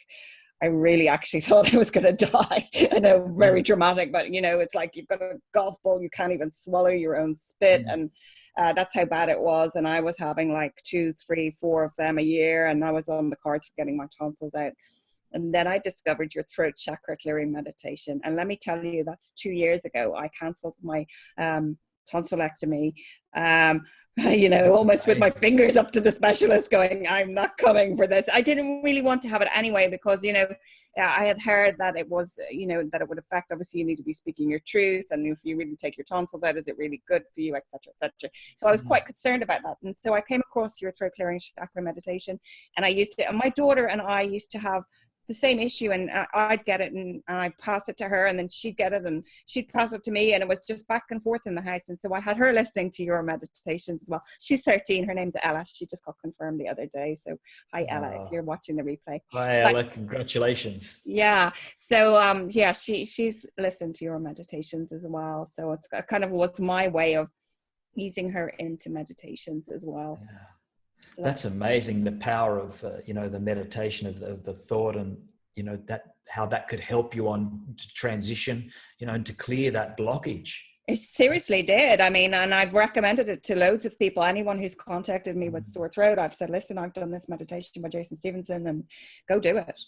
I really actually thought I was going to die. I know, very dramatic, but you know, it's like you've got a golf ball, you can't even swallow your own spit. And that's how bad it was. And I was having like 2, 3, 4 of them a year. And I was on the cards for getting my tonsils out. And then I discovered your throat chakra clearing meditation. And let me tell you, that's 2 years ago. I canceled my tonsillectomy, you know, almost with my fingers up to the specialist going, I'm not coming for this. I didn't really want to have it anyway, because, you know, I had heard that it was, you know, that it would affect, obviously you need to be speaking your truth. And if you really take your tonsils out, is it really good for you, et cetera, et cetera. So I was quite concerned about that. And so I came across your throat clearing chakra meditation, and I used it. And my daughter and I used to have the same issue, and I'd get it and I'd pass it to her, and then she'd get it and she'd pass it to me, and it was just back and forth in the house. And so I had her listening to your meditations as well. She's 13. Her name's Ella. She just got confirmed the other day. So hi, Ella, if you're watching the replay. Hi, Ella. Congratulations. Yeah. So yeah, she's listened to your meditations as well. So it's kind of was my way of easing her into meditations as well. Yeah. That's amazing, the power of you know, the meditation of the thought, and you know, that how that could help you on to transition, you know, and to clear that blockage. It seriously did. I mean, and I've recommended it to loads of people. Anyone who's contacted me with sore throat, I've said, listen, I've done this meditation by Jason Stephenson, and go do it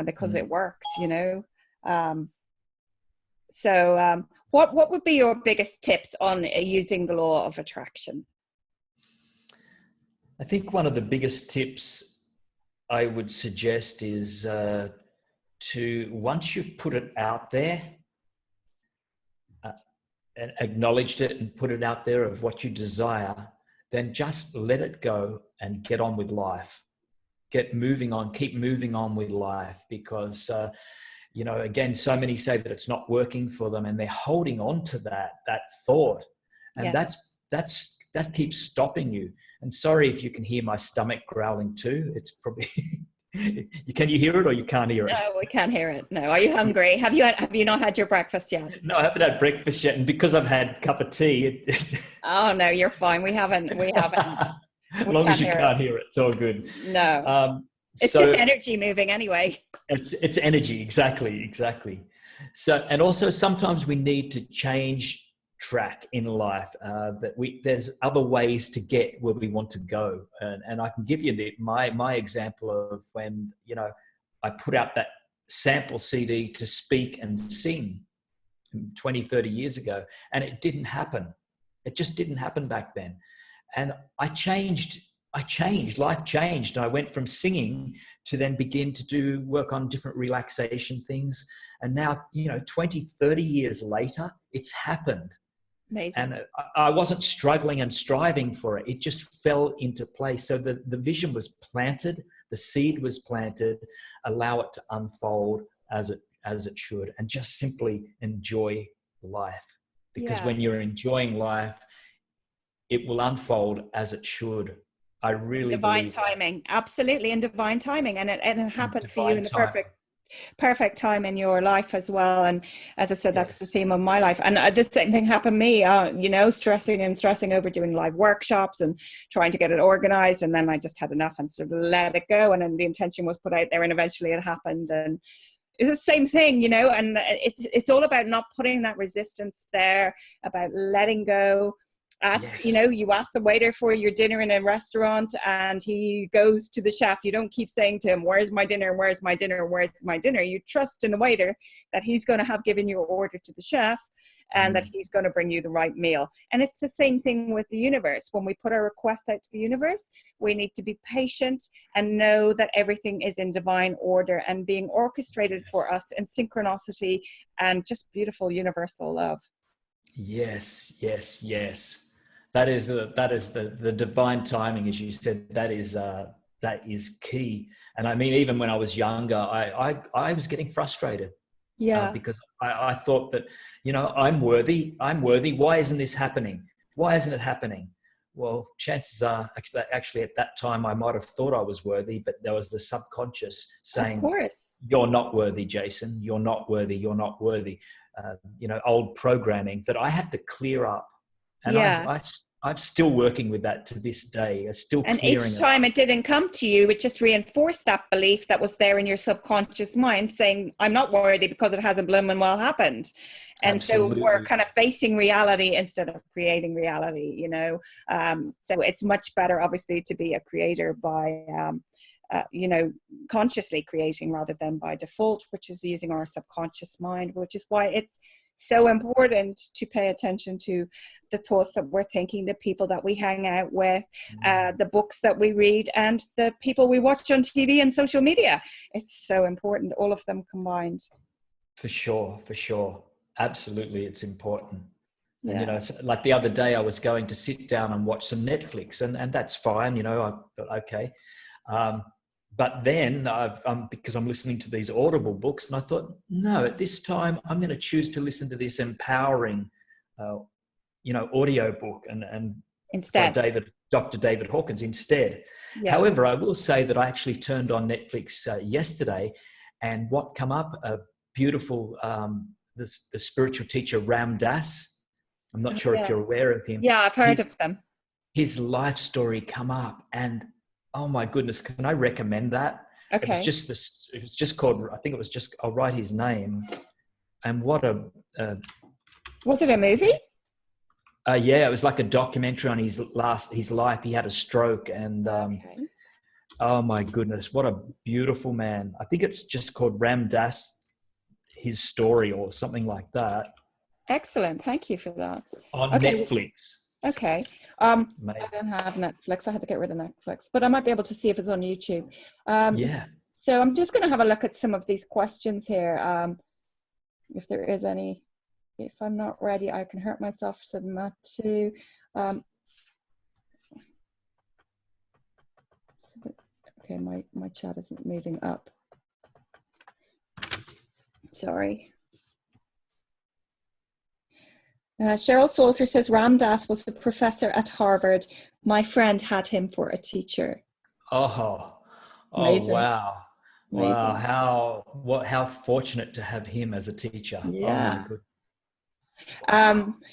because it works, you know. So what would be your biggest tips on using the law of attraction? I think one of the biggest tips I would suggest is to, once you've put it out there and acknowledged it and put it out there of what you desire, then just let it go and get on with life. Get moving on, keep moving on with life, because, you know, again, so many say that it's not working for them, and they're holding on to that thought. And that keeps stopping you. And sorry if you can hear my stomach growling too. It's probably, can you hear it or you can't hear it? No, we can't hear it. No. Are you hungry? Have you not had your breakfast yet? No, I haven't had breakfast yet. And because I've had a cup of tea. Oh no, you're fine. We haven't. As long as you can't hear it, it's all good. No. It's just energy moving anyway. It's energy. Exactly. So, and also sometimes we need to change track in life, there's other ways to get where we want to go, and I can give you my example of when, you know, I put out that sample CD to speak and sing 20-30 years ago, and it didn't happen. It just didn't happen back then. And I changed, life changed. I went from singing to then begin to do work on different relaxation things. And now, you know, 20-30 years later, it's happened. Amazing. And I wasn't struggling and striving for it. It just fell into place. So the vision was planted, the seed was planted. Allow it to unfold as it should, and just simply enjoy life. Because when you're enjoying life, it will unfold as it should. I really divine believe timing, absolutely, in divine timing, and it happened for you in the perfect time in your life as well. And as I said, that's the theme of my life. And the same thing happened to me, you know, stressing over doing live workshops and trying to get it organized, and then I just had enough and sort of let it go, and then the intention was put out there, and eventually it happened. And it's the same thing, you know, and it's all about not putting that resistance there, about letting go, Ask, you ask the waiter for your dinner in a restaurant and he goes to the chef. You don't keep saying to him, where's my dinner, where's my dinner, where's my dinner? You trust in the waiter that he's going to have given your order to the chef and that he's going to bring you the right meal. And it's the same thing with the universe. When we put our request out to the universe, we need to be patient and know that everything is in divine order and being orchestrated for us in synchronicity and just beautiful universal love. Yes. That is the divine timing, as you said. That is key. And I mean, even when I was younger, I was getting frustrated. Because I thought that, I'm worthy. Why isn't this happening? Why isn't it happening? Well, chances are actually at that time I might have thought I was worthy, but there was the subconscious saying, of course, you're not worthy, Jason. You're not worthy. You're not worthy. Old programming that I had to clear up. And I'm still working with that to this day. It's still and clearing each time it didn't come to you, it just reinforced that belief that was there in your subconscious mind saying, I'm not worthy because it hasn't blooming well happened. And Absolutely. So we're kind of facing reality instead of creating reality, so it's much better, obviously, to be a creator by, consciously creating rather than by default, which is using our subconscious mind, which is why it's so important to pay attention to the thoughts that we're thinking, the people that we hang out with, the books that we read, and the people we watch on TV and social media. It's so important, all of them combined. For sure. Absolutely, it's important. And, like the other day I was going to sit down and watch some Netflix, and that's fine, I thought, okay. But then because I'm listening to these Audible books, and I thought, no, at this time, I'm going to choose to listen to this empowering, audio book and instead, Dr. David Hawkins instead. Yeah. However, I will say that I actually turned on Netflix yesterday, and what come up, a beautiful, the spiritual teacher Ram Dass. I'm not sure if you're aware of him. Yeah, I've heard of them. His life story come up, and oh my goodness, can I recommend that? Okay. It was just called, I think it was just, I'll write his name. And what was it a movie? Yeah, it was like a documentary on his life. He had a stroke, and oh my goodness, what a beautiful man. I think it's just called Ram Dass, his story or something like that. Excellent. Thank you for that. On Netflix. Okay. I don't have Netflix. I had to get rid of Netflix, but I might be able to see if it's on YouTube. So I'm just going to have a look at some of these questions here. If there is any, if I'm not ready, I can hurt myself, said Matt too. Okay, my chat isn't moving up. Sorry. Cheryl Salter says, Ram Dass was a professor at Harvard. My friend had him for a teacher. Amazing. Wow. Amazing. Wow. How fortunate to have him as a teacher. Yeah.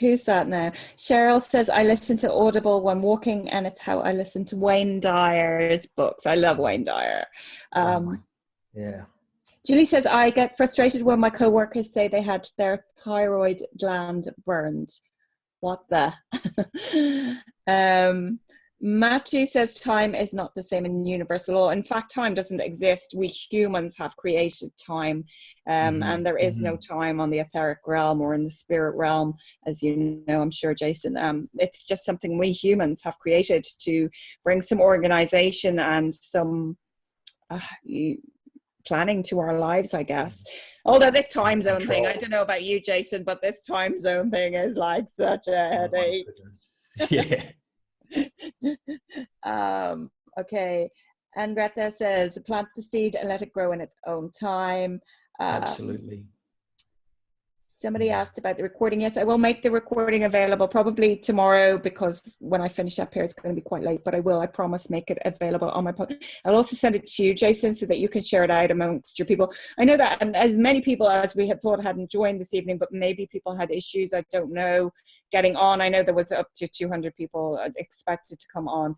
Who's that now? Cheryl says, I listen to Audible when walking, and it's how I listen to Wayne Dyer's books. I love Wayne Dyer. Yeah. Julie says, I get frustrated when my coworkers say they had their thyroid gland burned. What the? Matthew says, time is not the same in universal law. In fact, time doesn't exist. We humans have created time, and there is no time on the etheric realm or in the spirit realm, as you know, I'm sure, Jason. It's just something we humans have created to bring some organization and some planning to our lives, I guess. Although this time zone thing, I don't know about you, Jason, but this time zone thing is like such a headache. Okay. And Greta says, plant the seed and let it grow in its own time. Absolutely. Somebody asked about the recording. Yes, I will make the recording available probably tomorrow, because when I finish up here, it's going to be quite late, but I promise, make it available on my I'll also send it to you, Jason, so that you can share it out amongst your people. I know that as many people as we had thought hadn't joined this evening, but maybe people had issues, I don't know, getting on. I know there was up to 200 people expected to come on,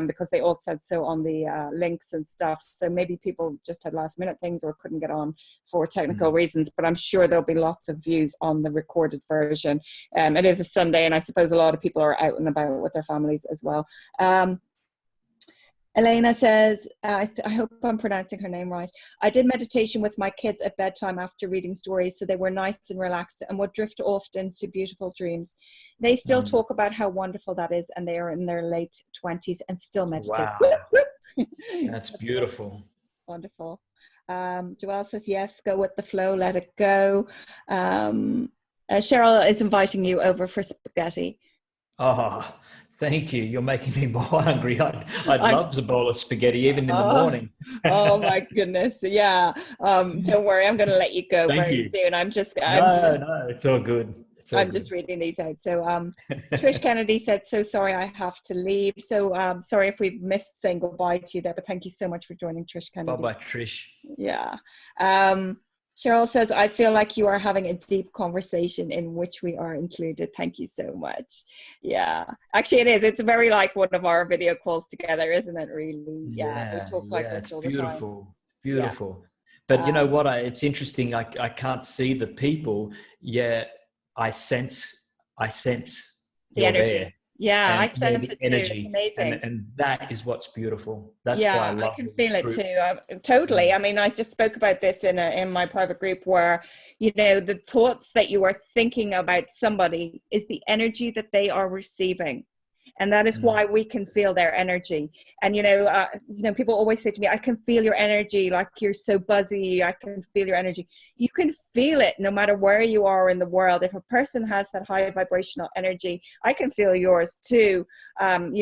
because they all said so on the links and stuff. So maybe people just had last minute things or couldn't get on for technical reasons, but I'm sure there'll be lots of viewers views on the recorded version. It is a Sunday, and I suppose a lot of people are out and about with their families as well. Elena says, I hope I'm pronouncing her name right. I did meditation with my kids at bedtime after reading stories, so they were nice and relaxed and would drift off into beautiful dreams. They still talk about how wonderful that is, and they are in their late 20s and still meditate. Wow. That's beautiful. Wonderful. Joelle says, yes, go with the flow, let it go. Cheryl is inviting you over for spaghetti. Oh, thank you. You're making me more hungry. I'd love a bowl of spaghetti even in the morning. Oh my goodness. Yeah. Don't worry. I'm going to let you go very soon. No, it's all good. I'm just reading these out. So Trish Kennedy said, so sorry, I have to leave. So sorry if we've missed saying goodbye to you there, but thank you so much for joining, Trish Kennedy. Bye-bye, Trish. Yeah. Cheryl says, I feel like you are having a deep conversation in which we are included. Thank you so much. Yeah, actually it is. It's very like one of our video calls together, isn't it, really? Yeah, we talk like this all the time. Beautiful. Yeah. But you know what, it's interesting. I can't see the people, yet I sense the energy. There. Yeah, I sense it energy. too. It's amazing. And that is what's beautiful. That's why I love I can feel it too. Totally. I mean, I just spoke about this in my private group where, you know, the thoughts that you are thinking about somebody is the energy that they are receiving. And that is why we can feel their energy. And, you know, people always say to me, I can feel your energy, like you're so buzzy. I can feel your energy. You can feel it no matter where you are in the world. If a person has that high vibrational energy, I can feel yours too. And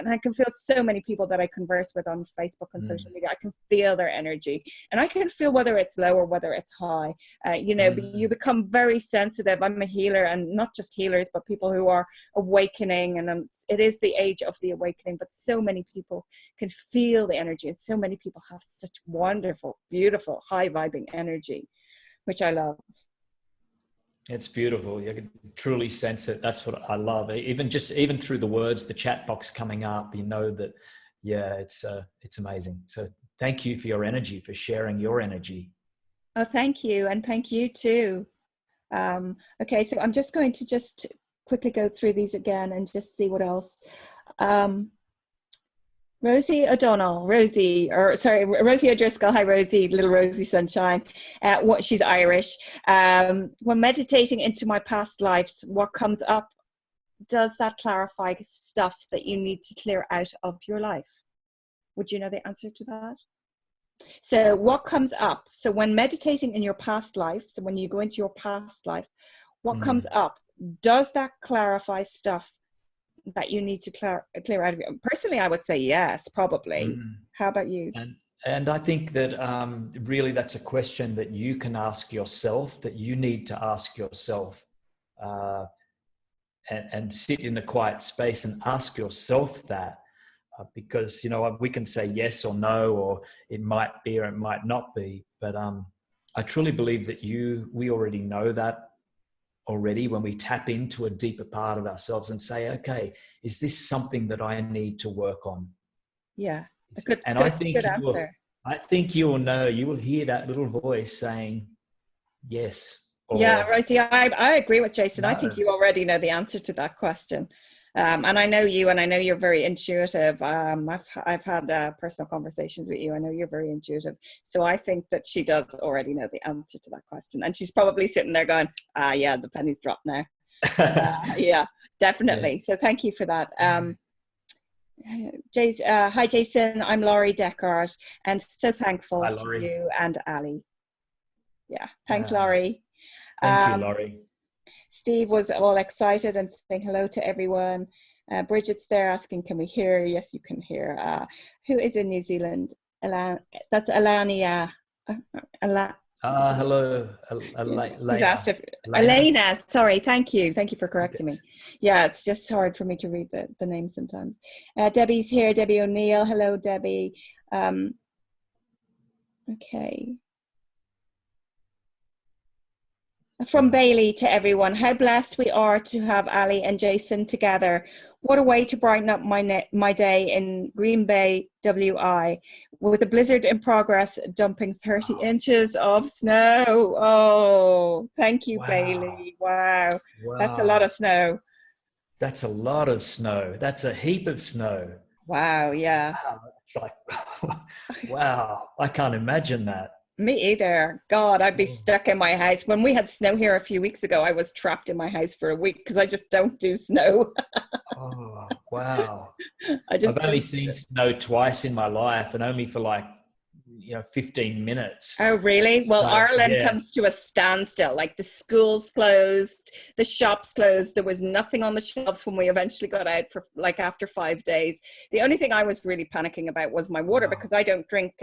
I can feel so many people that I converse with on Facebook and social media. I can feel their energy. And I can feel whether it's low or whether it's high. But you become very sensitive. I'm a healer, and not just healers, but people who are awakening. And it is the age of the awakening, but so many people can feel the energy, and so many people have such wonderful, beautiful, high vibing energy, which I love. It's beautiful. You can truly sense it. That's what I love. Even through the words, the chat box coming up, you know that, it's amazing. So thank you for your energy, for sharing your energy. Oh, thank you. And thank you too. Okay. So I'm just going to quickly go through these again and just see what else. Rosie O'Donnell, Rosie O'Driscoll. Hi, Rosie, little Rosie Sunshine. She's Irish. When meditating into my past lives, what comes up, does that clarify stuff that you need to clear out of your life? Would you know the answer to that? So what comes up? So when meditating in your past life, so when you go into your past life, what comes up? Does that clarify stuff that you need to clear out of you? Personally, I would say yes, probably. How about you? And I think that really that's a question that you can ask yourself, that you need to ask yourself, and sit in a quiet space and ask yourself that, because, we can say yes or no, or it might be or it might not be. But I truly believe that we already know that already when we tap into a deeper part of ourselves and say, okay, is this something that I need to work on? Yeah. Good answer. I think you will know, you will hear that little voice saying yes. Rosie, I agree with Jason. No. I think you already know the answer to that question. And I know you, and I know you're very intuitive. I've had personal conversations with you. I know you're very intuitive. So I think that she does already know the answer to that question. And she's probably sitting there going, yeah, the penny's dropped now. Yeah, definitely. Yeah. So thank you for that. Hi, Jason. I'm Laurie Deckard, and so thankful to you and Allie. Yeah, thanks, Laurie. Thank you, Laurie. Steve was all excited and saying hello to everyone. Bridget's there asking, can we hear? Yes, you can hear. Who is in New Zealand? That's Alania. Hello. Elena. Sorry, thank you. Thank you for correcting me. Yeah, it's just hard for me to read the name sometimes. Debbie's here, Debbie O'Neill. Hello, Debbie. Okay. From Bailey to everyone, how blessed we are to have Allie and Jason together. What a way to brighten up my day in Green Bay, WI, with a blizzard in progress, dumping 30 inches of snow. Oh, thank you, Bailey. Wow. That's a lot of snow. That's a lot of snow. That's a heap of snow. Wow, yeah. Wow. It's like, wow, I can't imagine that. Me either. God, I'd be stuck in my house. When we had snow here a few weeks ago, I was trapped in my house for a week because I just don't do snow. Oh, wow. I've only seen snow twice in my life, and only for like, 15 minutes. Oh, really? Well, Ireland comes to a standstill. Like the schools closed, the shops closed. There was nothing on the shelves when we eventually got out for like after 5 days. The only thing I was really panicking about was my water because I don't drink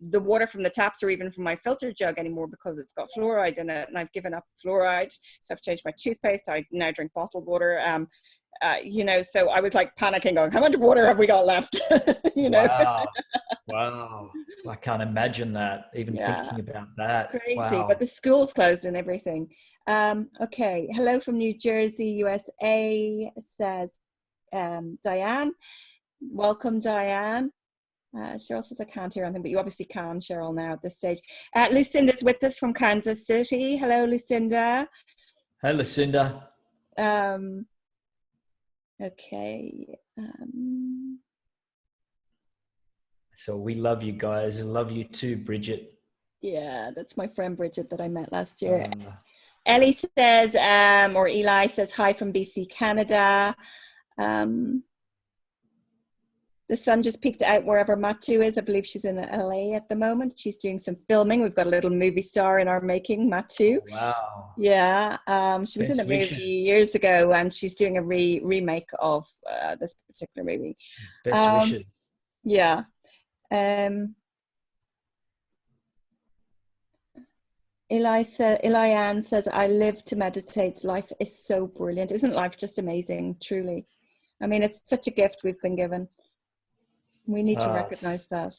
the water from the taps or even from my filter jug anymore because it's got fluoride in it, and I've given up fluoride, so I've changed my toothpaste. I now drink bottled water. So I was like panicking, going, how much water have we got left? Wow. I can't imagine that, even thinking about that. It's crazy. Wow. But the school's closed and everything. Okay, hello from New Jersey, USA, says Diane. Welcome, Diane. Cheryl says I can't hear anything, but you obviously can, Cheryl, now at this stage. Lucinda's with us from Kansas City. Hello, Lucinda. Hey, Lucinda. Okay. So we love you guys. I love you too, Bridget. Yeah, that's my friend Bridget that I met last year. Ellie says, or Eli says, hi from BC, Canada. The sun just peeked out wherever Matu is. I believe she's in LA at the moment. She's doing some filming. We've got a little movie star in our making, Matu. Oh, wow. Yeah. She was in a movie years ago, and she's doing a remake of this particular movie. Best wishes. Yeah. Elianne says, I live to meditate. Life is so brilliant. Isn't life just amazing? Truly. I mean, it's such a gift we've been given. We need to recognize that.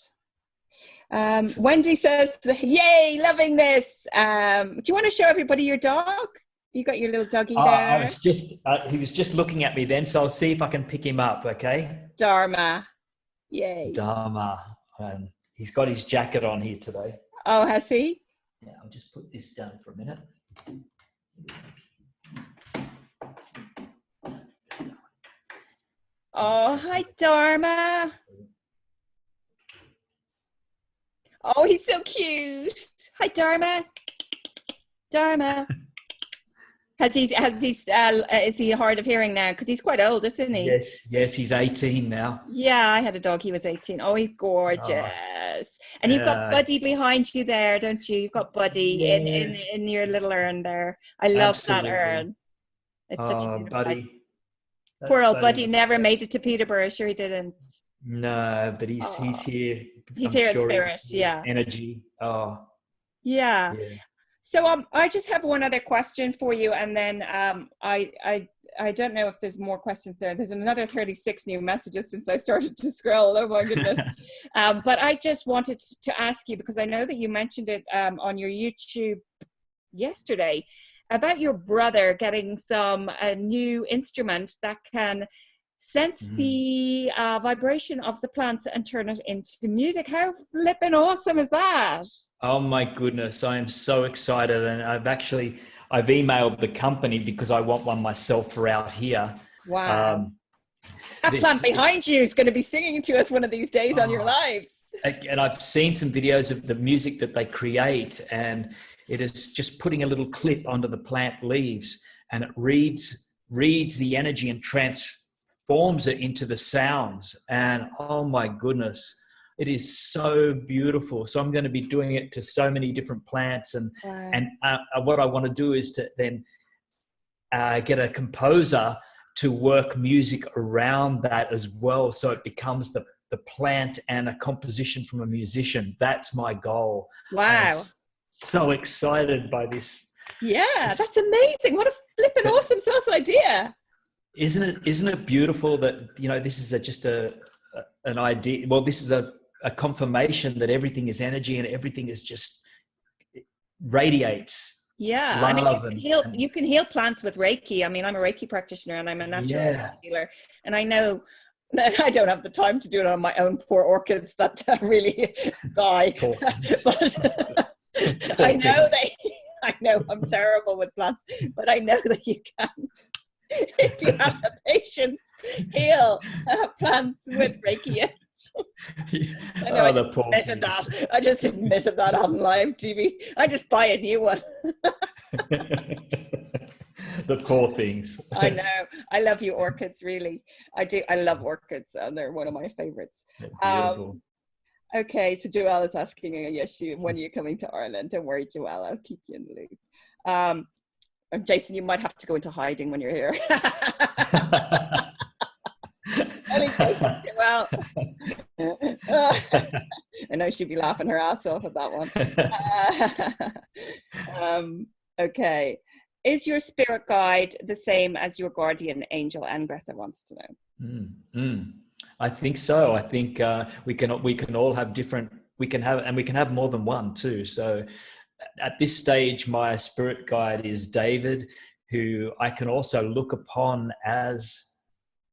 Wendy says, yay, loving this. Do you want to show everybody your dog? You got your little doggy there. I was just, he was just looking at me then, so I'll see if I can pick him up, okay? Dharma. Yay. Dharma. He's got his jacket on here today. Oh, has he? Yeah, I'll just put this down for a minute. Oh, hi, Dharma. Oh, he's so cute. Hi, Dharma. Dharma. Is he hard of hearing now? Because he's quite old, isn't he? Yes, he's 18 now. Yeah, I had a dog. He was 18. Oh, he's gorgeous. And you've got Buddy behind you there, don't you? You've got Buddy in your little urn there. I love that urn. It's such a beautiful Buddy. Poor old Buddy never made it to Peterborough. Sure he didn't. No, but he's here. He's here in spirit. Yeah. Energy. Oh. Yeah. So I just have one other question for you, and then I don't know if there's more questions there. There's another 36 new messages since I started to scroll. Oh my goodness! But I just wanted to ask you, because I know that you mentioned it on your YouTube yesterday, about your brother getting a new instrument that can sense the vibration of the plants and turn it into music. How flippin' awesome is that? Oh my goodness, I am so excited. And I've emailed the company because I want one myself for out here. Wow. That plant behind you is going to be singing to us one of these days on your lives. And I've seen some videos of the music that they create, and it is just putting a little clip onto the plant leaves, and it reads the energy and transforms it into the sounds. And oh my goodness, it is so beautiful. So I'm going to be doing it to so many different plants. And what I want to do is to then get a composer to work music around that as well. So it becomes the plant and a composition from a musician. That's my goal. Wow. I'm so excited by this. Yeah, that's amazing. What a flippin' awesome source idea. Isn't it beautiful that, this is just an idea. Well, this is a confirmation that everything is energy and everything is just, it radiates Yeah, I mean, love you can heal plants with Reiki. I mean, I'm a Reiki practitioner and I'm a natural healer, and I know that I don't have the time to do it on my own poor orchids that really die. But I know that I know I'm terrible with plants, but I know that you can, if you have the patience, heal plants with Reiki. I know, I just admitted that on live TV. I just buy a new one. The poor things. I know. I love you, orchids, really. I do. I love orchids, and they're one of my favorites. Beautiful. Okay, so Joelle is asking, yes, when are you coming to Ireland? Don't worry, Joelle, I'll keep you in the loop. And Jason, you might have to go into hiding when you're here. Well, I know she'd be laughing her ass off at that one. Okay. Is your spirit guide the same as your guardian angel? And Greta wants to know. I think so. I think we can all have different. We can have more than one too. So at this stage, my spirit guide is David, who I can also look upon as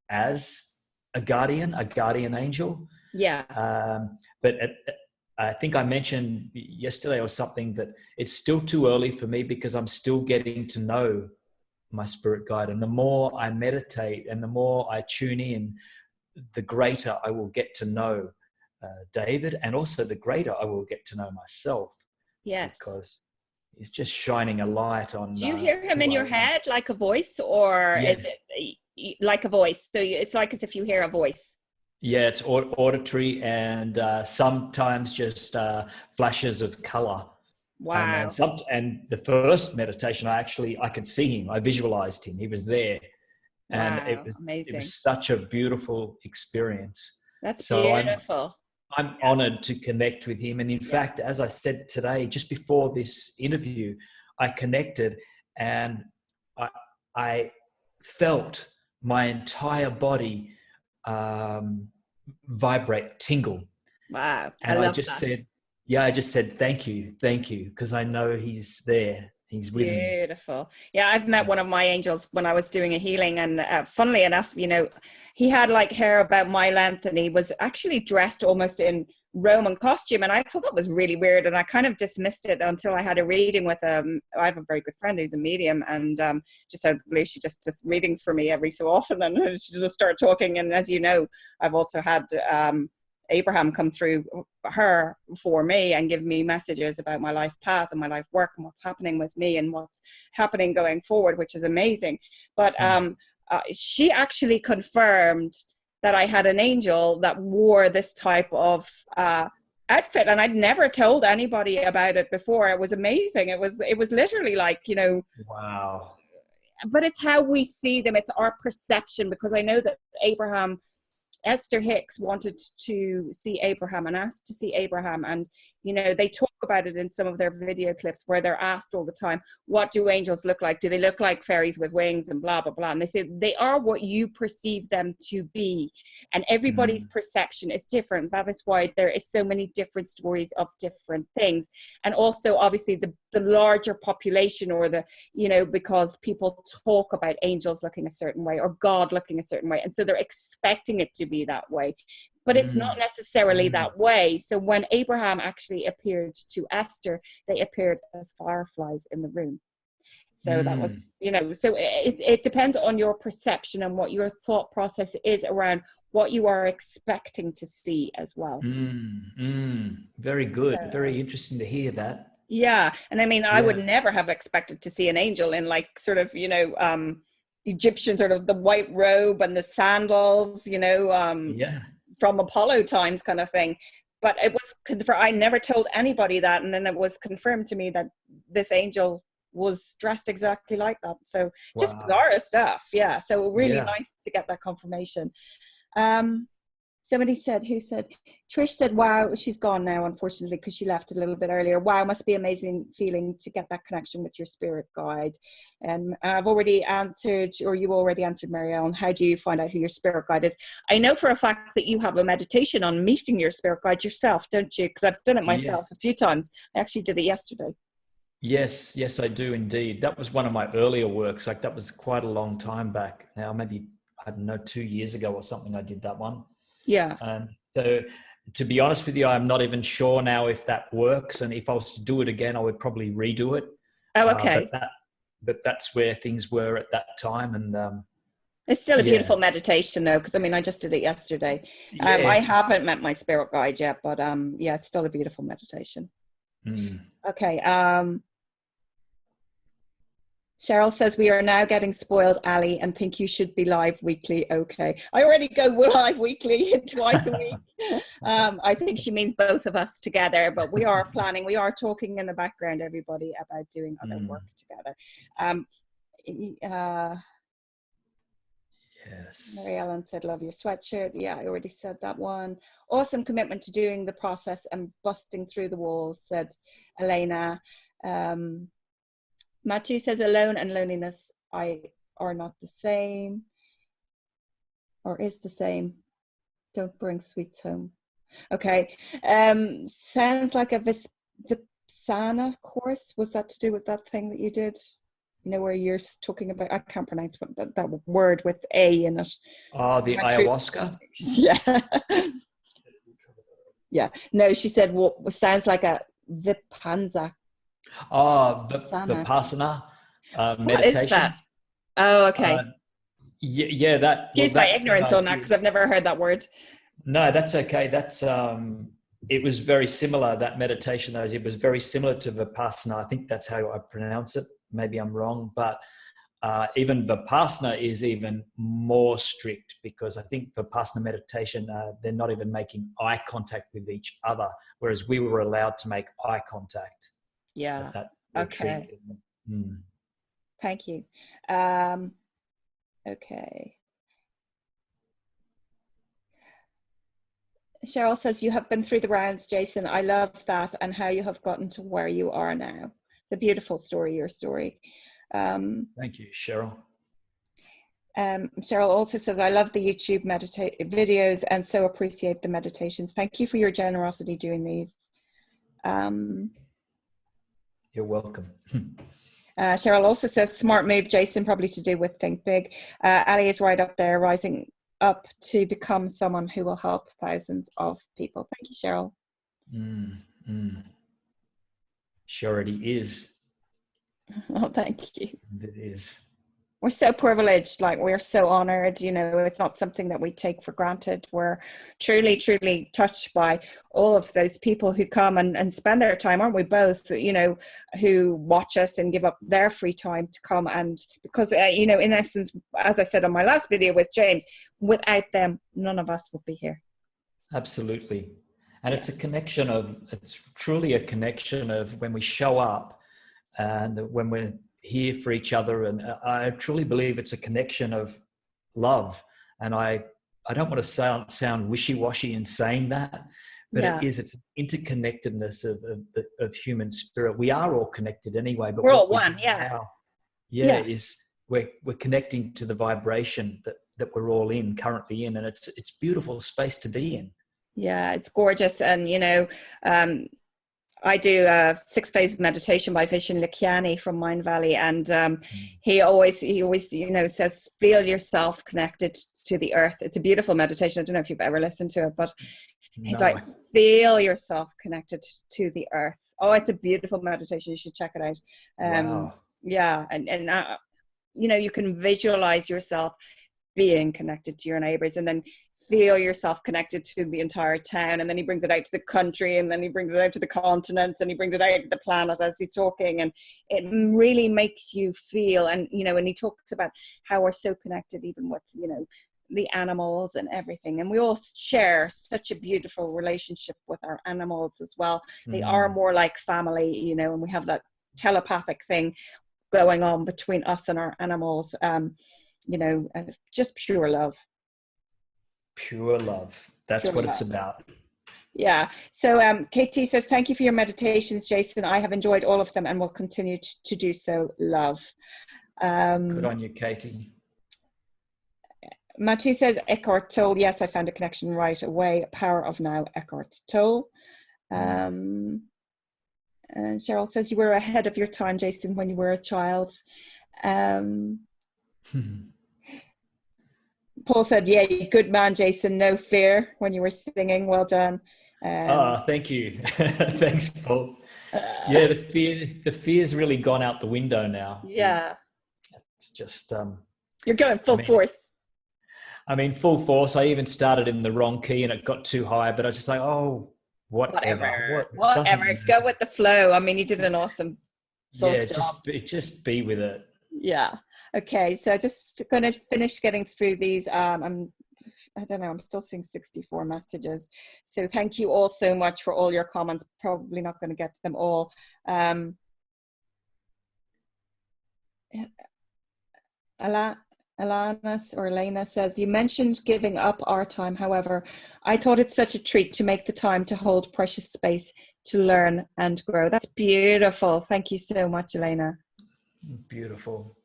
a guardian angel. Yeah. But I think I mentioned yesterday or something that it's still too early for me because I'm still getting to know my spirit guide. And the more I meditate and the more I tune in, the greater I will get to know David, and also the greater I will get to know myself. Yes. Because he's just shining a light on. Do you hear him in your head like a voice, or yes. is it like a voice? So it's like as if you hear a voice. Yeah, it's auditory, and sometimes just flashes of color. Wow. And the first meditation, I could see him. I visualized him. He was there. And wow, amazing. It was such a beautiful experience. That's so beautiful. I'm honored to connect with him. And in fact, as I said today, just before this interview, I connected and I felt my entire body vibrate, tingle. Wow. And I just said, thank you, because I know he's there. He's with me. Beautiful. Yeah, I've met one of my angels when I was doing a healing, and funnily enough, he had like hair about my length, and he was actually dressed almost in Roman costume, and I thought that was really weird, and I kind of dismissed it until I had a reading with I have a very good friend who's a medium, and just out of the blue, she just does readings for me every so often, and she just started talking. And as you know, I've also had Abraham come through her for me and give me messages about my life path and my life work and what's happening with me and what's happening going forward, which is amazing. But she actually confirmed that I had an angel that wore this type of outfit, and I'd never told anybody about it before. It was amazing. It was literally like, wow. But it's how we see them. It's our perception, because I know that Esther Hicks wanted to see Abraham and asked to see Abraham, and they talk about it in some of their video clips where they're asked all the time, what do angels look like? Do they look like fairies with wings and blah blah blah? And they say they are what you perceive them to be, and everybody's perception is different. That is why there is so many different stories of different things. And also obviously the larger population, or because people talk about angels looking a certain way or God looking a certain way, and so they're expecting it to be that way, but it's not necessarily that way. So when Abraham actually appeared to Esther, they appeared as fireflies in the room. So that was, so it depends on your perception and what your thought process is around what you are expecting to see as well. Very good. Very interesting to hear that. Yeah. And I mean, I would never have expected to see an angel in like sort of, Egyptian sort of the white robe and the sandals, from Apollo times kind of thing. But it was confirmed. I never told anybody that. And then it was confirmed to me that this angel was dressed exactly like that. So just bizarre stuff. Yeah. So really nice to get that confirmation. Somebody said, Trish said, wow, she's gone now, unfortunately, because she left a little bit earlier. Wow, must be amazing feeling to get that connection with your spirit guide. And I've already answered, or you already answered, Marielle, how do you find out who your spirit guide is? I know for a fact that you have a meditation on meeting your spirit guide yourself, don't you? Because I've done it myself a few times. I actually did it yesterday. Yes, yes, I do indeed. That was one of my earlier works. Like that was quite a long time back now, maybe, I don't know, 2 years ago or something, I did that one. Yeah. And so to be honest with you, I'm not even sure now if that works. And if I was to do it again, I would probably redo it. Oh, okay. But that's where things were at that time. And It's still a yeah, beautiful meditation though, because I mean, I just did it yesterday. yeah. I haven't met my spirit guide yet, but yeah, it's still a beautiful meditation. Okay. Cheryl says, we are now getting spoiled, Allie, and think you should be live weekly. Okay. I already go live weekly twice a week. I think she means both of us together, but we are planning, we are talking in the background, everybody, about doing other work together. Yes. Mary Ellen said, love your sweatshirt. Yeah, I already said that one. Awesome commitment to doing the process and busting through the walls, said Elena. Matthew says, alone and loneliness are not the same, or is the same. Don't bring sweets home. Okay. Sounds like a Vipassana course. Was that to do with that thing that you did? You know, where you're talking about, I can't pronounce what that word with A in it. Oh, the ayahuasca? Yeah. Yeah. No, she said, well, sounds like a Vipassana. Oh, the Vipassana meditation. What is that? Oh, okay. Yeah, that. Excuse my ignorance on that, because I've never heard that word. No, that's okay. That's it was very similar. That meditation that I did was very similar to Vipassana. I think that's how I pronounce it. Maybe I'm wrong, but even Vipassana is even more strict, because I think Vipassana meditation, they're not even making eye contact with each other, whereas we were allowed to make eye contact. Yeah. That okay. Thank you. Okay. Cheryl says, you have been through the rounds, Jason. I love that, and how you have gotten to where you are now. It's a beautiful story, your story. Thank you, Cheryl. Cheryl also says, I love the YouTube videos and so appreciate the meditations. Thank you for your generosity doing these. You're welcome. Cheryl also says, smart move, Jason, probably to do with Think Big. Allie is right up there, rising up to become someone who will help thousands of people. Thank you, Cheryl. She already is. Oh, thank you. It is. We're so privileged, like we're so honored, you know, it's not something that we take for granted. We're truly, truly touched by all of those people who come and spend their time, aren't we both, you know, who watch us and give up their free time to come. And because, you know, in essence, as I said on my last video with James, without them, none of us would be here. Absolutely. And it's a connection of, it's truly a connection of when we show up and when we're here for each other. And I truly believe it's a connection of love. And I don't want to sound wishy-washy in saying that, but it's interconnectedness of human spirit. We are all connected anyway, but we're all one. Is we're connecting to the vibration that we're all currently in, and it's beautiful space to be in. Yeah, it's gorgeous. And you know, I do a 6-phase meditation by Vishen Lakhiani from Mind Valley, and he always, you know, says, feel yourself connected to the earth. It's a beautiful meditation. I don't know if you've ever listened to it, but he's like, feel yourself connected to the earth. Oh, it's a beautiful meditation. You should check it out. Wow. Yeah, and you know, you can visualize yourself being connected to your neighbors, and then feel yourself connected to the entire town, and then he brings it out to the country, and then he brings it out to the continents, and he brings it out to the planet as he's talking, and it really makes you feel. And you know, and he talks about how we're so connected even with, you know, the animals and everything, and we all share such a beautiful relationship with our animals as well. They are more like family, you know, and we have that telepathic thing going on between us and our animals. You know, just pure love. Pure love. That's what it's about. Yeah. So KT says, thank you for your meditations, Jason. I have enjoyed all of them and will continue to do so. Love. Good on you, Katie. Matthew says, Eckhart Tolle. Yes, I found a connection right away. Power of Now, Eckhart Tolle. And Cheryl says you were ahead of your time, Jason, when you were a child. Paul said, yeah, good man, Jason, no fear when you were singing. Well done. Thank you. Thanks, Paul. Yeah, the fear's really gone out the window now. Yeah. It's just you're going full force. I mean, full force. I even started in the wrong key and it got too high, but I was just like, oh, whatever. Go with the flow. I mean, you did an awesome job. Just be with it. Yeah. Okay, so just going to finish getting through these. I don't know, I'm still seeing 64 messages. So thank you all so much for all your comments. Probably not going to get to them all. Elena says, you mentioned giving up our time. However, I thought it's such a treat to make the time to hold precious space to learn and grow. That's beautiful. Thank you so much, Elena. Beautiful.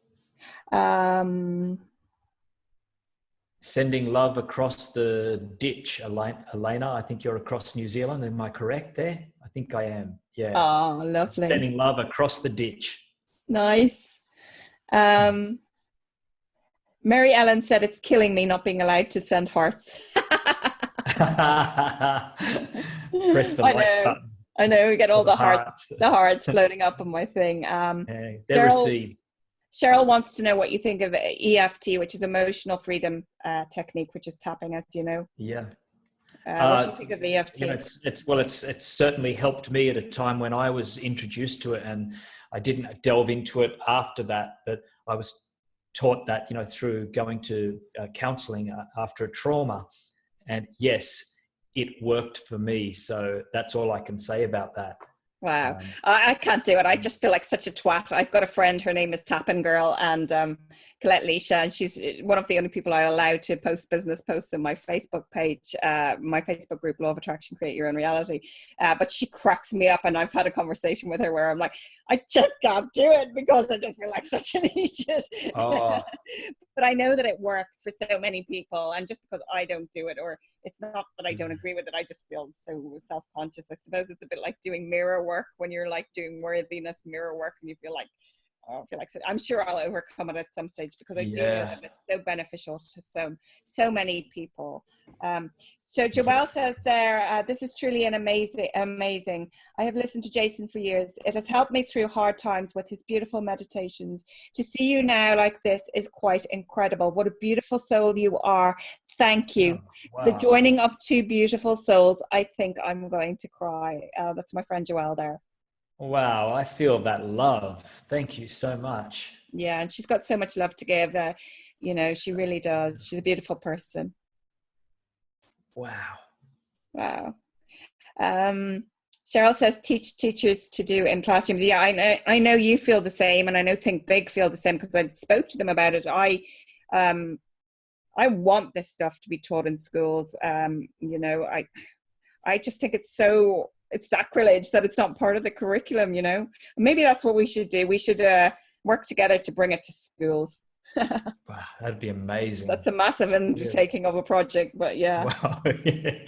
Sending love across the ditch, Elena. I think you're across New Zealand. Am I correct there? I think I am. Yeah. Oh, lovely. Sending love across the ditch. Nice. Mary Ellen said, it's killing me not being allowed to send hearts. Press the like button. I know, we get all the hearts floating up on my thing. They're received. Cheryl wants to know what you think of EFT, which is emotional freedom technique, which is tapping, as you know. Yeah. What do you think of EFT? You know, it's certainly helped me at a time when I was introduced to it, and I didn't delve into it after that, but I was taught that, you know, through going to counseling after a trauma. And yes, it worked for me. So that's all I can say about that. Wow. I can't do it. I just feel like such a twat. I've got a friend, her name is Tappin Girl, and Colette Leisha, and she's one of the only people I allow to post business posts on my Facebook page, my Facebook group, Law of Attraction, Create Your Own Reality. But she cracks me up, and I've had a conversation with her where I'm like, I just can't do it because I just feel like such an idiot. Oh. But I know that it works for so many people, and just because I don't do it, or it's not that I don't agree with it, I just feel so self-conscious. I suppose it's a bit like doing mirror work when you're like doing worthiness mirror work and you feel like, oh, I feel like I'm sure I'll overcome it at some stage because I do know that it's so beneficial to so many people. So Joelle says there, this is truly an amazing. I have listened to Jason for years. It has helped me through hard times with his beautiful meditations. To see you now like this is quite incredible. What a beautiful soul you are. Thank you. Oh, wow. The joining of two beautiful souls. I think I'm going to cry. That's my friend Joelle there. Wow, I feel that love. Thank you so much. Yeah, and she's got so much love to give. You know, she really does. She's a beautiful person. Wow. Wow. Cheryl says teach teachers to do in classrooms. Yeah, I know you feel the same, and I know Think Big feel the same because I spoke to them about it. I want this stuff to be taught in schools. You know, I just think it's sacrilege that it's not part of the curriculum, you know. Maybe that's what we should do. We should work together to bring it to schools. Wow, that'd be amazing. That's a massive undertaking of a project, but yeah. Wow. Yeah.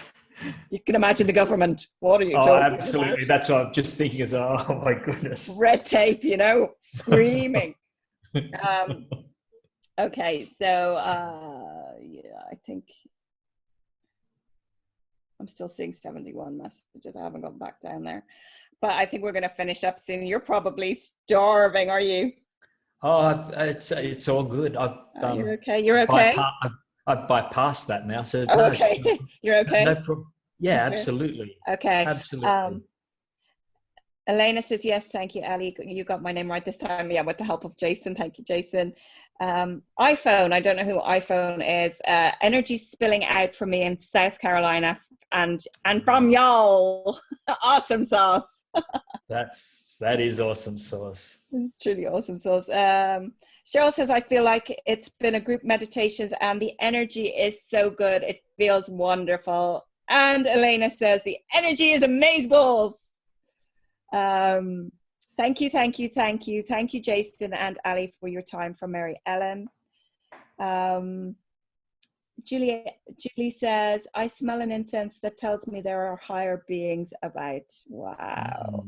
You can imagine the government. What are you talking absolutely about? That's what I'm just thinking is, oh my goodness. Red tape, you know, screaming. Okay, so yeah, I think I'm still seeing 71 messages. I haven't gone back down there, but I think we're going to finish up soon. You're probably starving, are you? Oh, it's all good. You're okay. You're okay. I bypassed that now. So no, okay, you're okay. No problem. Yeah, sure? Absolutely. Okay, absolutely. Elena says yes. Thank you, Allie. You got my name right this time. Yeah, with the help of Jason. Thank you, Jason. iPhone. I don't know who iPhone is. Energy spilling out from me in South Carolina, and from y'all. Awesome sauce. That is awesome sauce. Truly awesome sauce. Cheryl says, I feel like it's been a group meditation and the energy is so good. It feels wonderful. And Elena says, the energy is amazeballs. Thank you, Jason and Ali, for your time. From Mary Ellen. Julie says, I smell an incense that tells me there are higher beings about. Wow.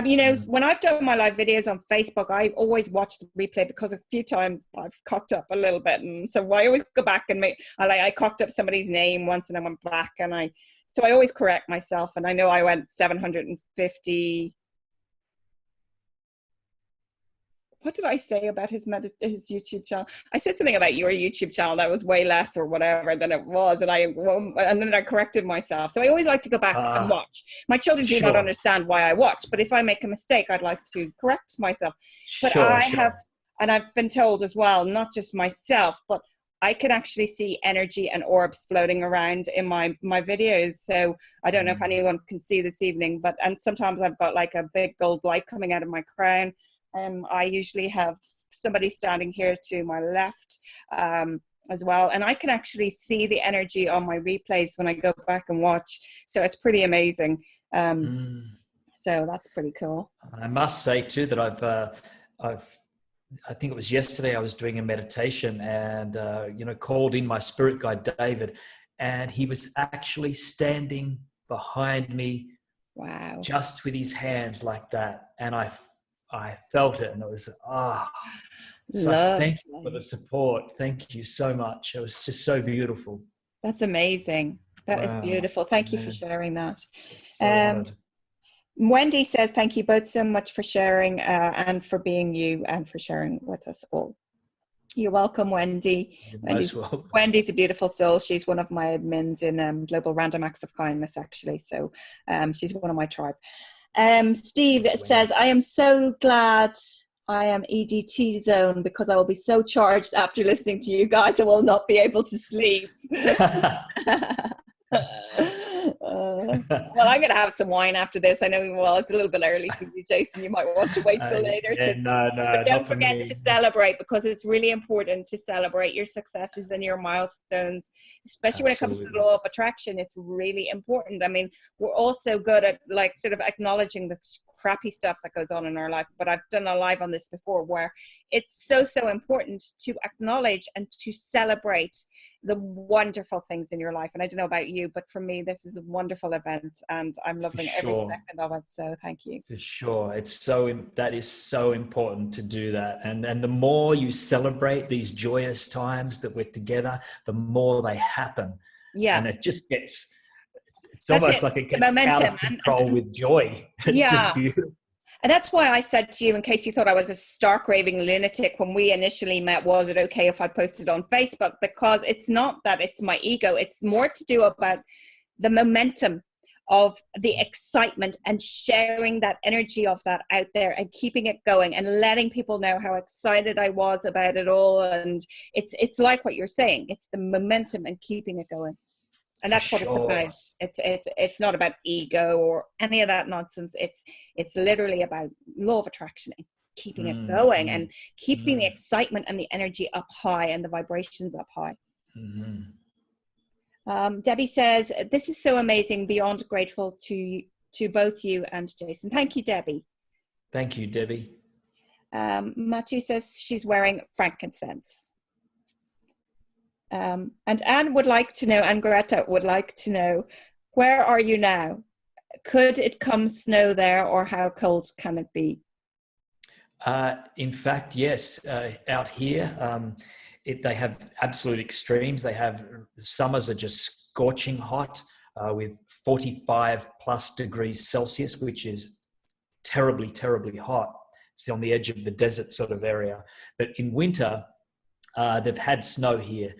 You know, when I've done my live videos on Facebook, I always watch the replay because a few times I've cocked up a little bit. And so I always go back and I cocked up somebody's name once and I went back so I always correct myself. And I know I went 750. What did I say about his YouTube channel? I said something about your YouTube channel that was way less or whatever than it was, and then I corrected myself. So I always like to go back and watch. My children do not understand why I watch, but if I make a mistake, I'd like to correct myself. But have, and I've been told as well, not just myself, but I can actually see energy and orbs floating around in my videos. So I don't know if anyone can see this evening, and sometimes I've got like a big gold light coming out of my crown. I usually have somebody standing here to my left as well. And I can actually see the energy on my replays when I go back and watch. So it's pretty amazing. So that's pretty cool. I must say too that I think it was yesterday I was doing a meditation and, called in my spirit guide, David, and he was actually standing behind me. Wow. Just with his hands like that. And I felt it and it was, so thank you for the support. Thank you so much. It was just so beautiful. That's amazing. That is beautiful. Thank you for sharing that. So Wendy says, thank you both so much for sharing and for being you and for sharing with us all. You're welcome, Wendy. Wendy's a beautiful soul. She's one of my admins in Global Random Acts of Kindness, actually. So she's one of my tribe. Steve says, I am so glad I am EDT zone because I will be so charged after listening to you guys. I will not be able to sleep. Well, I'm going to have some wine after this. I know, it's a little bit early for you, Jason. You might want to wait till later. But don't forget to celebrate, because it's really important to celebrate your successes and your milestones, especially when it comes to the law of attraction. It's really important. I mean, we're also good at sort of acknowledging the crappy stuff that goes on in our life. But I've done a live on this before where it's so important to acknowledge and to celebrate the wonderful things in your life. And I don't know about you, but for me, this is a wonderful event and I'm loving every second of it. So thank you. For sure. That is so important to do that. And the more you celebrate these joyous times that we're together, the more they happen. Yeah. And it just gets, it's almost like it gets out of control with joy. It's just beautiful. And that's why I said to you, in case you thought I was a stark raving lunatic when we initially met, was it okay if I posted on Facebook? Because it's not that it's my ego. It's more to do about the momentum of the excitement and sharing that energy of that out there and keeping it going and letting people know how excited I was about it all. And it's like what you're saying. It's the momentum and keeping it going. And that's what it's about. It's not about ego or any of that nonsense. It's literally about law of attraction and keeping it going and keeping the excitement and the energy up high and the vibrations up high. Debbie says, this is so amazing. Beyond grateful to both you and Jason. Thank you, Debbie. Thank you, Debbie. Matu says she's wearing frankincense. And Anne would like to know, and Greta would like to know, where are you now? Could it come snow there, or how cold can it be? In fact, yes. Out here, they have absolute extremes. They have summers are just scorching hot with 45 plus degrees Celsius, which is terribly, terribly hot. It's on the edge of the desert sort of area. But in winter, they've had snow here.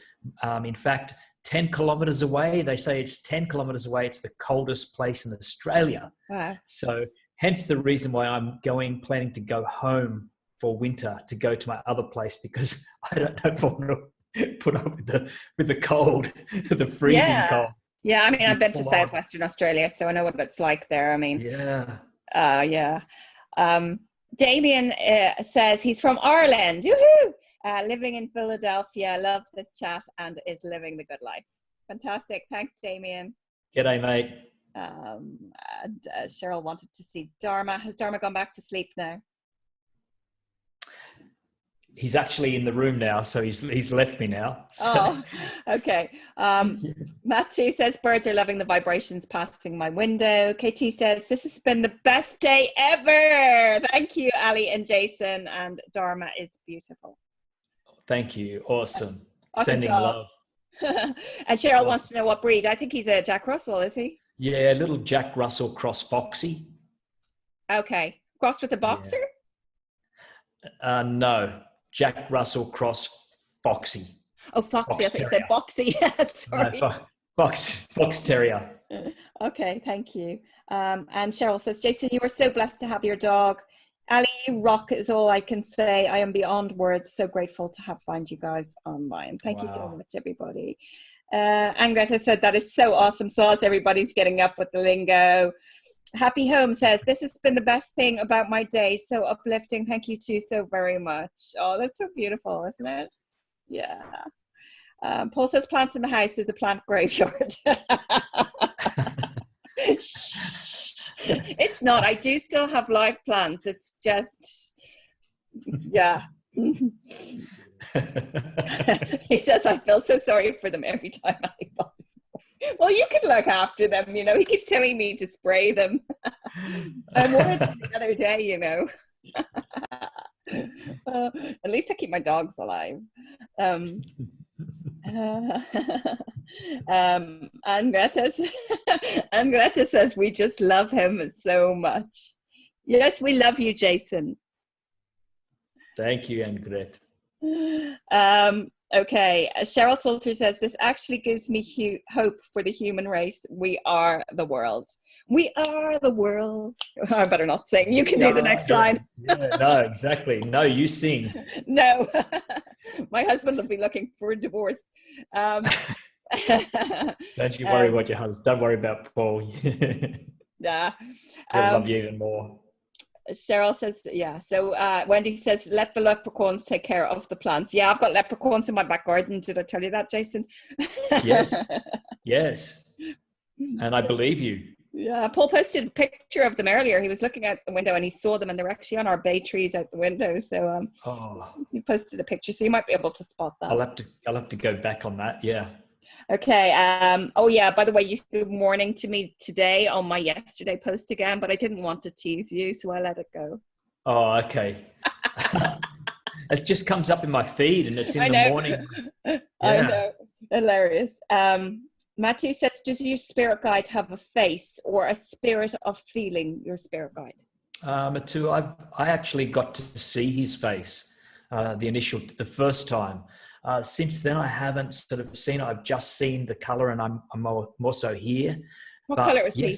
In fact, 10 kilometers away, they say it's 10 kilometers away. It's the coldest place in Australia. Wow. So hence the reason why I'm planning to go home for winter to go to my other place, because I don't know if I want to put up with the cold, the freezing cold. Yeah, I mean, I've been to southwestern Australia, so I know what it's like there. I mean, Damien says he's from Ireland. Woohoo! Living in Philadelphia, love this chat and is living the good life. Fantastic. Thanks, Damien. G'day, mate. And Cheryl wanted to see Dharma. Has Dharma gone back to sleep now? he's actually in the room now, so he's left me now. So. Oh, okay. Matthew says, birds are loving the vibrations passing my window. KT says, this has been the best day ever. Thank you, Allie and Jason. And Dharma is beautiful. Thank you. Awesome. Awesome Sending job. love. And Cheryl wants to know what breed. I think he's a Jack Russell, is he? Yeah, little Jack Russell cross Foxy. Okay. Crossed with a boxer? Yeah. No, Jack Russell cross Foxy. Oh, Foxy. I think you said Boxy. Sorry. No, Fox Terrier. Okay, thank you. And Cheryl says, Jason, you are so blessed to have your dog. Allie, you rock is all I can say. I am beyond words. So grateful to have found you guys online. Thank you so much, everybody. And Greta said, that is so awesome sauce. Everybody's getting up with the lingo. Happy Home says, this has been the best thing about my day. So uplifting. Thank you too so very much. Oh, that's so beautiful, isn't it? Yeah. Paul says, plants in the house is a plant graveyard. It's not. I do still have live plants. It's just, yeah. He says, I feel so sorry for them every time I buy them. Well, you could look after them, you know. He keeps telling me to spray them. I wanted the other day, you know. At least I keep my dogs alive. And Greta says, we just love him so much. Yes, we love you, Jason. Thank you, Greta. Okay, Cheryl Salter says, this actually gives me hope for the human race. We are the world. We are the world. I better not sing. You can do the next line. Yeah, no, exactly. No, you sing. No, my husband will be looking for a divorce. Don't you worry about your husband. Don't worry about Paul. Yeah. He'll love you even more. Cheryl says, yeah. So Wendy says, let the leprechauns take care of the plants. Yeah, I've got leprechauns in my back garden. Did I tell you that, Jason? Yes. Yes. And I believe you. Yeah, Paul posted a picture of them earlier. He was looking out the window and he saw them, and they're actually on our bay trees out the window. So he posted a picture, so you might be able to spot that. I'll have to go back on that. Yeah. Okay. Oh yeah, by the way, you said good morning to me today on my yesterday post again, but I didn't want to tease you, so I let it go. Oh, okay. It just comes up in my feed and it's in the morning. Yeah. I know. Hilarious. Matthew says, does your spirit guide have a face or a spirit of feeling, your spirit guide? Matthew, I actually got to see his face the first time. Since then, I haven't sort of seen it. I've just seen the color, and I'm more so here. What color is he?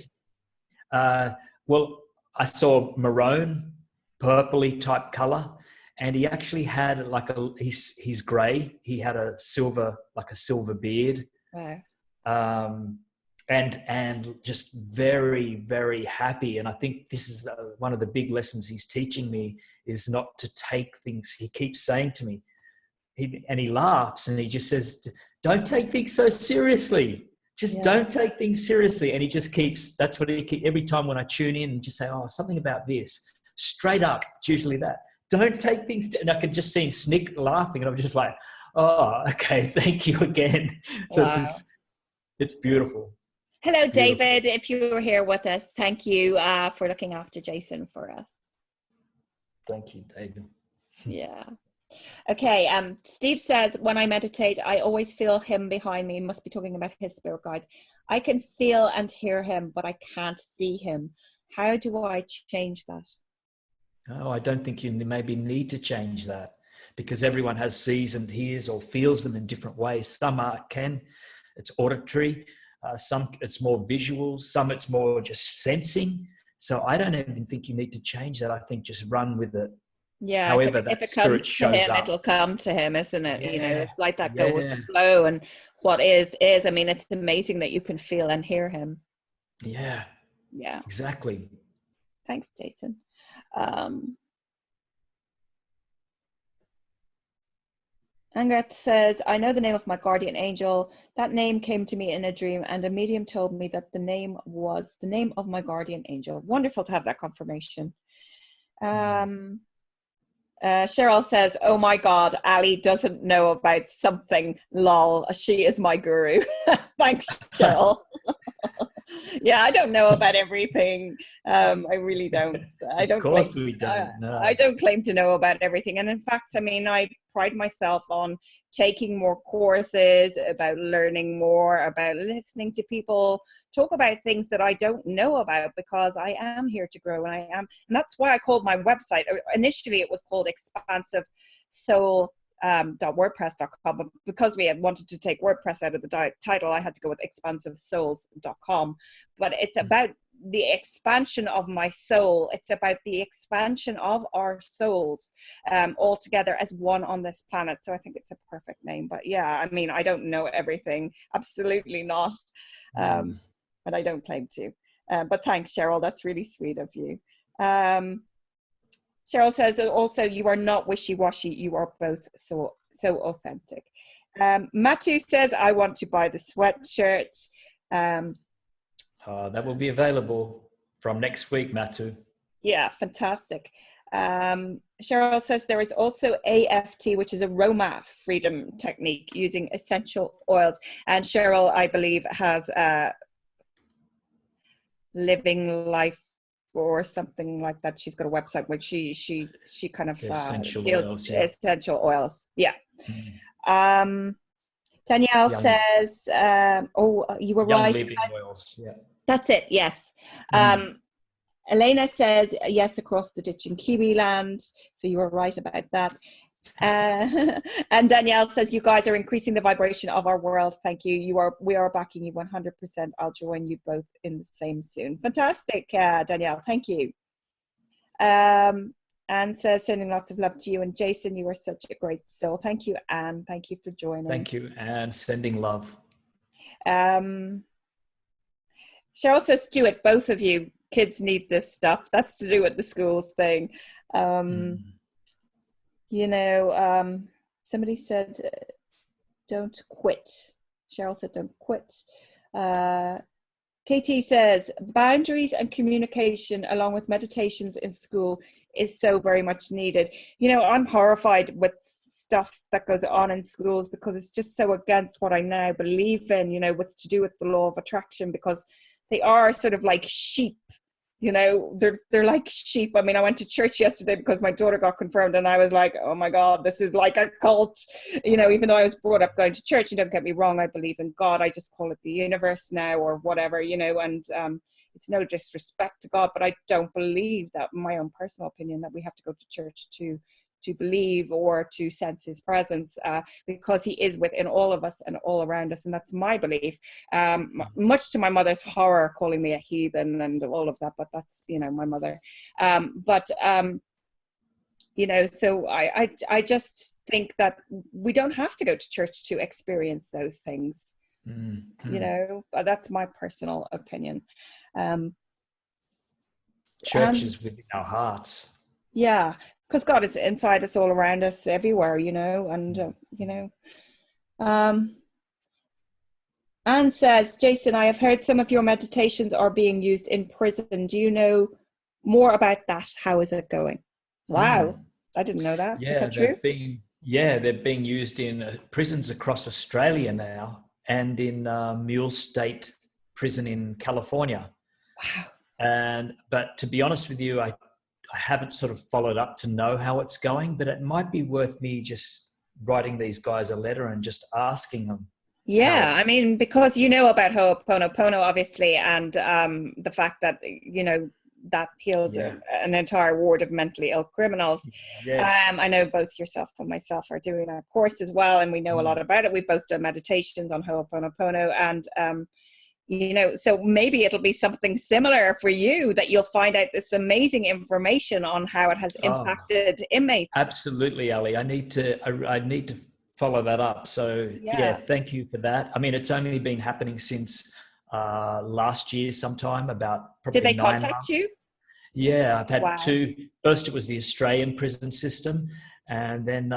Well, I saw maroon, purpley type color, and he actually had he's grey. He had a silver beard. Wow. And just very, very happy. And I think this is one of the big lessons he's teaching me, is not to take things. He keeps saying to me, he laughs and he just says, don't take things so seriously. Don't take things seriously. And he just keeps, that's what he keeps, every time when I tune in and just say, oh, something about this, straight up, it's usually that. Don't take things, and I could just see him laughing, and I'm just like, oh, okay, thank you again. So wow. It's beautiful. Hello, David. If you were here with us, thank you for looking after Jason for us. Thank you, David. Yeah. Okay. Steve says, when I meditate, I always feel him behind me. He must be talking about his spirit guide. I can feel and hear him, but I can't see him. How do I change that? Oh, I don't think you maybe need to change that, because everyone sees and hears or feels them in different ways. Some it's auditory. Some it's more visual. Some it's more just sensing. So I don't even think you need to change that. I think just run with it. Yeah. However, if it comes to him, it'll come to him, isn't it? Yeah. You know, it's like that go with the flow, and what is. I mean, it's amazing that you can feel and hear him. Yeah. Yeah. Exactly. Thanks, Jason. Angret says, I know the name of my guardian angel. That name came to me in a dream, and a medium told me that the name was the name of my guardian angel. Wonderful to have that confirmation. Cheryl says, oh my God, Allie doesn't know about something. Lol. She is my guru. Thanks, Cheryl. Yeah, I don't know about everything. I really don't. I don't. Of course we don't. No. I don't claim to know about everything. And in fact, I mean, I pride myself on taking more courses, about learning more, about listening to people talk about things that I don't know about, because I am here to grow, and that's why I called my website. Initially, it was called Expansive Soul. .wordpress.com, but because we had wanted to take WordPress out of the title, I had to go with expansivesouls.com. But it's about the expansion of my soul. It's about the expansion of our souls all together as one on this planet. So I think it's a perfect name. But yeah, I mean, I don't know everything. Absolutely not. And I don't claim to. But thanks, Cheryl. That's really sweet of you. Cheryl says also, you are not wishy-washy. You are both so authentic. Matu says, I want to buy the sweatshirt. That will be available from next week, Matu. Yeah, fantastic. Cheryl says there is also AFT, which is aroma freedom technique using essential oils. And Cheryl, I believe, has Living Life or something like that. She's got a website where she kind of essential deals oils, yeah. Essential oils. Yeah. Danielle says, you were Young right. Living oils. Yeah. That's it. Yes. Elena says, yes, across the ditch in Kiwi land. So you were right about that. And Danielle says, you guys are increasing the vibration of our world. Thank you. We are backing you 100%. I'll join you both in the same soon. Fantastic, Danielle. Thank you. Anne says, sending lots of love to you. And Jason, you are such a great soul. Thank you, Anne. Thank you for joining. Thank you, Anne. Sending love. Cheryl says, do it. Both of you. Kids need this stuff. That's to do with the school thing. You know, somebody said, don't quit. Cheryl said, don't quit. KT says, boundaries and communication along with meditations in school is so very much needed. You know, I'm horrified with stuff that goes on in schools because it's just so against what I now believe in, you know, what's to do with the law of attraction, because they are sort of like sheep. You know, they're like sheep. I mean, I went to church yesterday because my daughter got confirmed, and I was like, oh my God, this is like a cult. You know, even though I was brought up going to church, and don't get me wrong, I believe in God. I just call it the universe now or whatever, you know, and it's no disrespect to God, but I don't believe that, in my own personal opinion, that we have to go to church to believe or to sense his presence, because he is within all of us and all around us. And that's my belief, much to my mother's horror, calling me a heathen and all of that, but that's, you know, my mother. You know, so I just think that we don't have to go to church to experience those things. You know, that's my personal opinion. Church is within our hearts. Yeah, because God is inside us, all around us, everywhere, you know, and, you know. Anne says, Jason, I have heard some of your meditations are being used in prison. Do you know more about that? How is it going? Wow, I didn't know that. Yeah, is that true? They're being used in prisons across Australia now, and in Mule State Prison in California. Wow. But to be honest with you, I haven't sort of followed up to know how it's going, but it might be worth me just writing these guys a letter and just asking them. Yeah, I mean, because you know about Ho'oponopono, obviously, and the fact that, you know, that healed an entire ward of mentally ill criminals. Yes. I know both yourself and myself are doing a course as well, and we know a lot about it. We've both done meditations on Ho'oponopono, and you know, so maybe it'll be something similar for you, that you'll find out this amazing information on how it has impacted inmates. Absolutely, Allie. I need to follow that up. So yeah, thank you for that. I mean, it's only been happening since last year sometime, about probably 9 months. Did they contact you? Yeah, I've had two. First, it was the Australian prison system, and then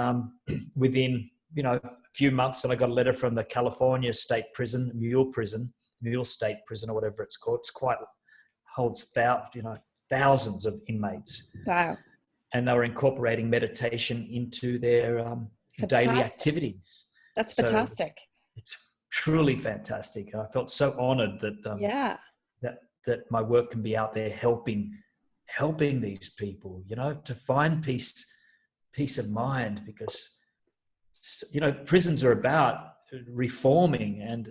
within, you know, a few months, then I got a letter from the California State Prison, Mule State Prison, or whatever it's called. It's quite holds thousands of inmates. Wow. and they were incorporating meditation into their daily Fantastic. activities. That's So fantastic. it's truly fantastic. I felt so honored that Yeah. that my work can be out there helping these people, you know, to find peace of mind, because, you know, prisons are about reforming, and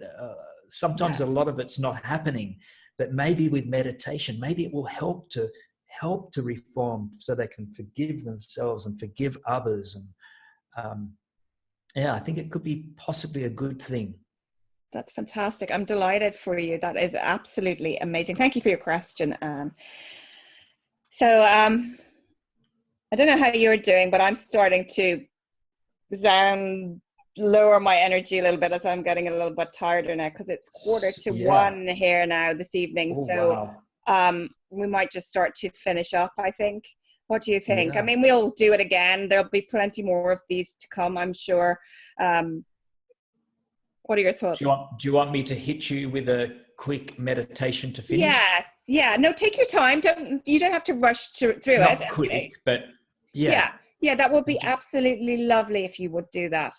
sometimes a lot of it's not happening, but maybe with meditation, maybe it will help to reform, so they can forgive themselves and forgive others. And I think it could be possibly a good thing. That's fantastic. I'm delighted for you. That is absolutely amazing. Thank you for your question, Anne. So I don't know how you're doing, but I'm starting to lower my energy a little bit, as I'm getting a little bit tireder now, because it's 1:45 here now this evening. Oh, so wow. We might just start to finish up, I think. What do you think? Yeah. I mean, we'll do it again. There'll be plenty more of these to come, I'm sure. What are your thoughts? Do you want me to hit you with a quick meditation to finish? Yes. Yeah. No, take your time. You don't have to rush through it. Not quick, but yeah. Yeah, that would be absolutely lovely if you would do that.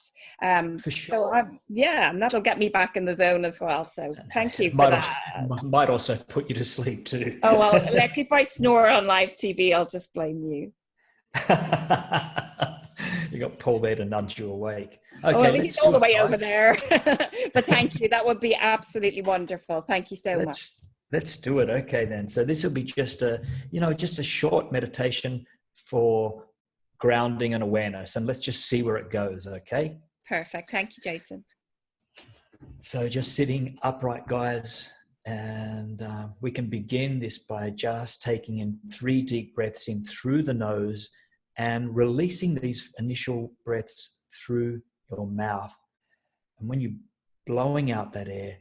For sure. So and that'll get me back in the zone as well. So thank you for that. Might also put you to sleep too. Oh, well, like if I snore on live TV, I'll just blame you. You got Paul there to nudge you awake. Okay, well, he's all the way over there. But thank you. That would be absolutely wonderful. Thank you so much. Let's do it. Okay, then. So this will be just a short meditation for grounding and awareness, and let's just see where it goes. Okay. Perfect. Thank you, Jason. So just sitting upright, guys, and we can begin this by just taking in 3 deep breaths in through the nose and releasing these initial breaths through your mouth. And when you're blowing out that air,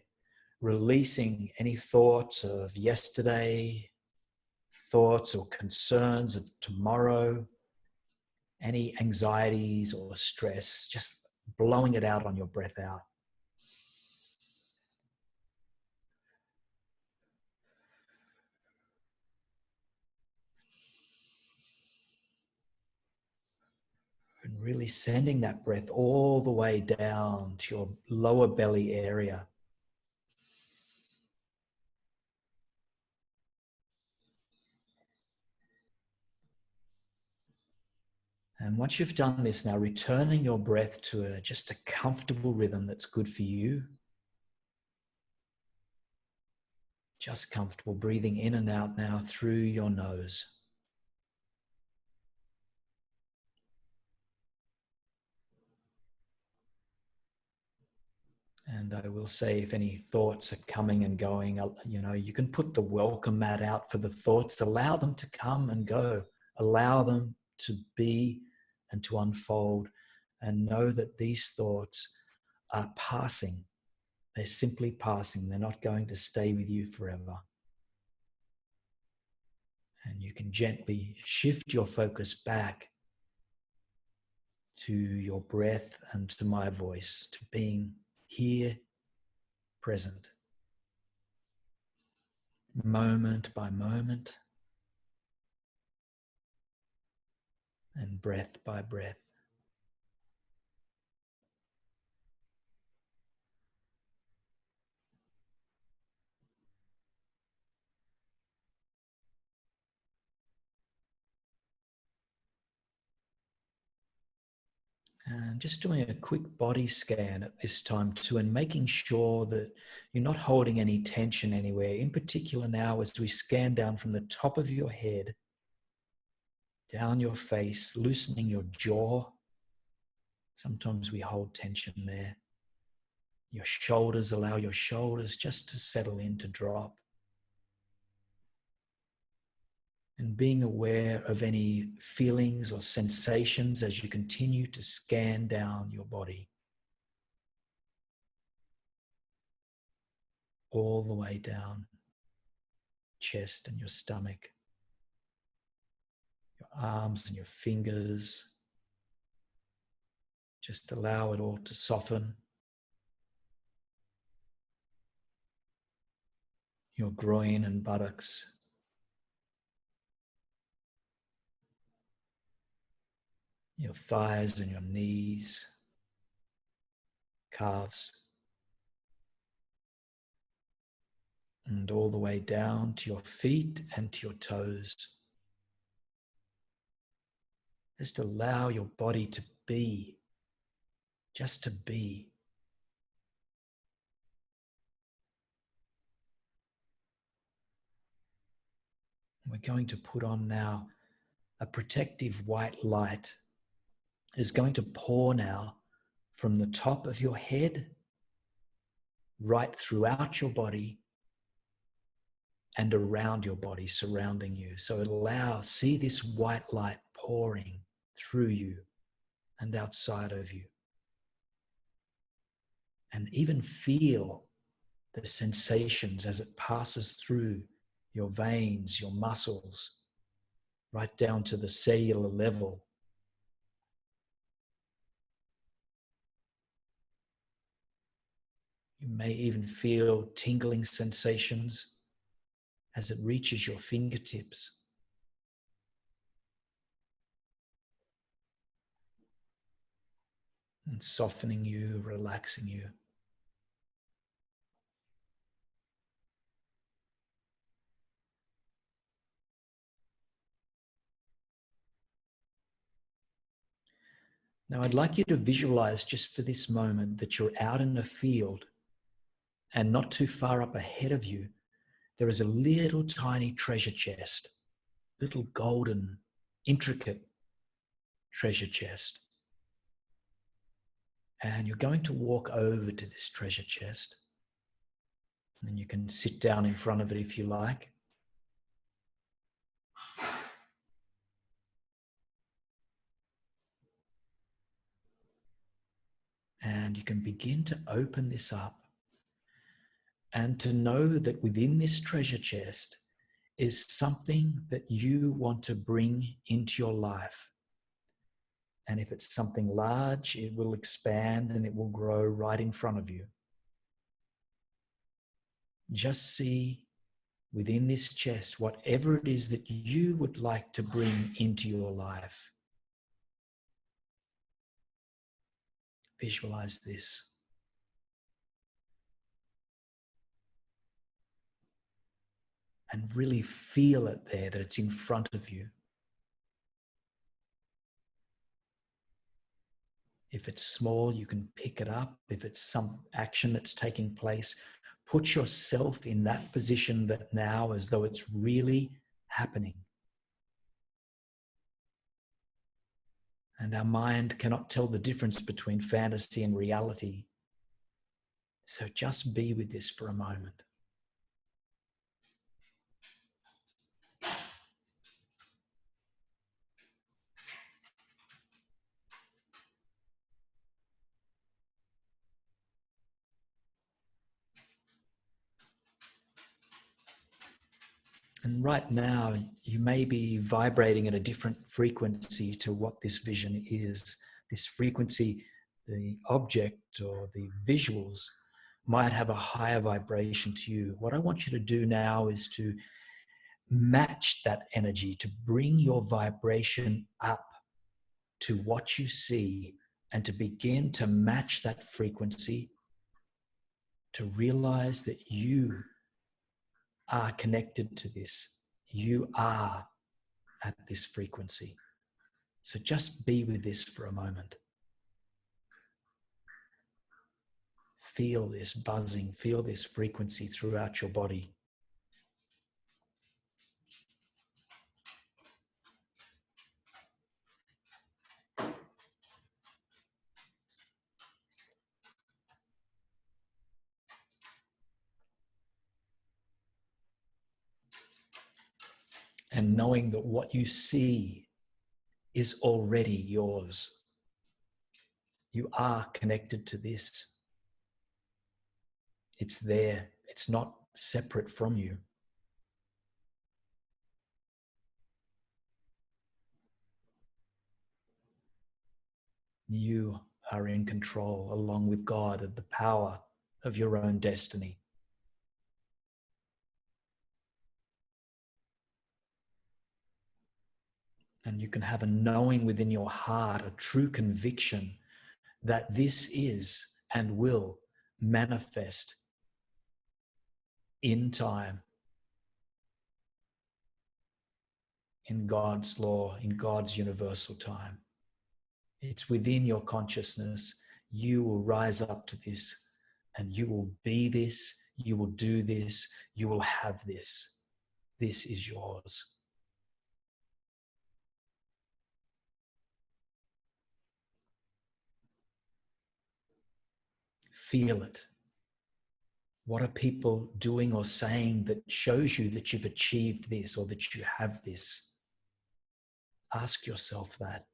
releasing any thoughts of yesterday, thoughts or concerns of tomorrow, any anxieties or stress, just blowing it out on your breath out. And really sending that breath all the way down to your lower belly area. And once you've done this now, returning your breath to just a comfortable rhythm that's good for you. Just comfortable, breathing in and out now through your nose. And I will say, if any thoughts are coming and going, you know, you can put the welcome mat out for the thoughts. Allow them to come and go. Allow them to be and to unfold. And know that these thoughts are passing. They're simply passing. They're not going to stay with you forever. And you can gently shift your focus back to your breath and to my voice, to being here, present, moment by moment, and breath by breath. And just doing a quick body scan at this time too, and making sure that you're not holding any tension anywhere. In particular now, as we scan down from the top of your head, down your face, loosening your jaw. Sometimes we hold tension there. Your shoulders, allow your shoulders just to settle in, to drop. And being aware of any feelings or sensations as you continue to scan down your body. All the way down, chest and your stomach, your arms and your fingers. Just allow it all to soften. Your groin and buttocks. your thighs and your knees, calves, and all the way down to your feet and to your toes. Just allow your body to be, just to be. We're going to put on now a protective white light. Is going to pour now from the top of your head right throughout your body and around your body, surrounding you. So see this white light pouring through you and outside of you. And even feel the sensations as it passes through your veins, your muscles, right down to the cellular level. You may even feel tingling sensations as it reaches your fingertips. And softening you, relaxing you. Now I'd like you to visualize just for this moment that you're out in a field, and not too far up ahead of you, there is a little tiny treasure chest, little golden, intricate treasure chest. And you're going to walk over to this treasure chest. And you can sit down in front of it if you like. And you can begin to open this up. And to know that within this treasure chest is something that you want to bring into your life. And if it's something large, it will expand and it will grow right in front of you. Just see within this chest whatever it is that you would like to bring into your life. Visualize this. And really feel it there, that it's in front of you. If it's small, you can pick it up. If it's some action that's taking place, put yourself in that position that now as though it's really happening. And our mind cannot tell the difference between fantasy and reality. So just be with this for a moment. And right now, you may be vibrating at a different frequency to what this vision is. This frequency, the object or the visuals might have a higher vibration to you. What I want you to do now is to match that energy, to bring your vibration up to what you see and to begin to match that frequency, to realize that you are connected to this. You are at this frequency. So just be with this for a moment. Feel this buzzing, feel this frequency throughout your body. And knowing that what you see is already yours. You are connected to this. It's there. It's not separate from you. You are in control, along with God, of the power of your own destiny. And you can have a knowing within your heart, a true conviction that this is and will manifest in time, in God's law, in God's universal time. It's within your consciousness. You will rise up to this, and you will be this, you will do this, you will have this. This is yours. Feel it. What are people doing or saying that shows you that you've achieved this or that you have this? Ask yourself that.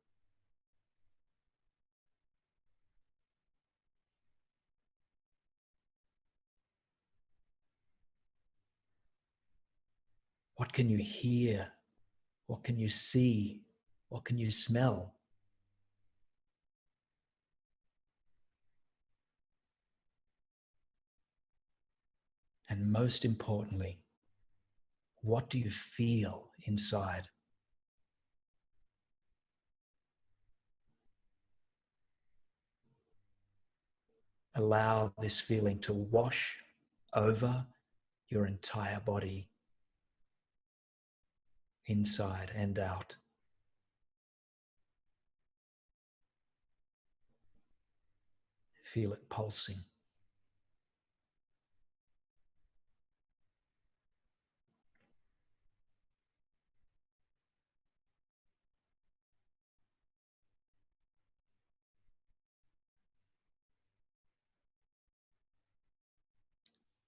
What can you hear? What can you see? What can you smell? And most importantly, what do you feel inside? Allow this feeling to wash over your entire body, inside and out. Feel it pulsing.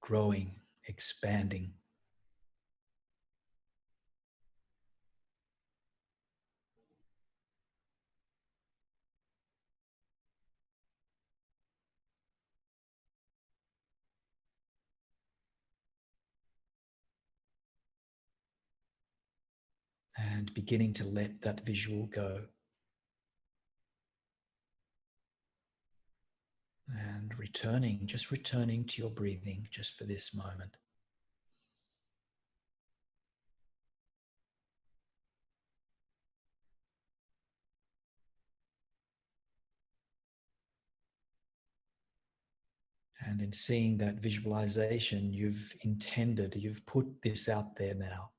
Growing, expanding. And beginning to let that visual go. And just returning to your breathing just for this moment. And in seeing that visualization, you've intended, you've put this out there now.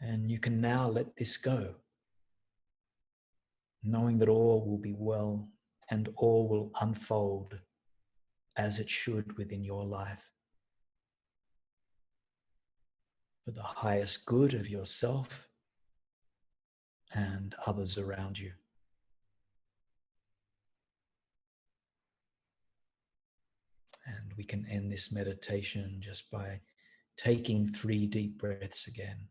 And you can now let this go, knowing that all will be well and all will unfold as it should within your life, for the highest good of yourself and others around you. And we can end this meditation just by taking 3 deep breaths again.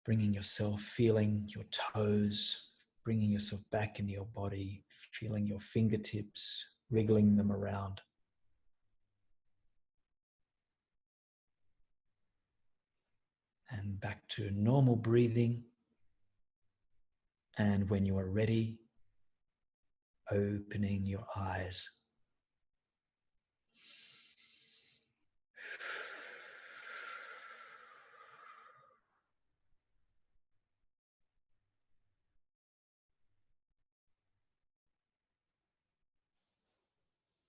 Bringing yourself, feeling your toes, bringing yourself back into your body, feeling your fingertips, wriggling them around. And back to normal breathing. And when you are ready, opening your eyes.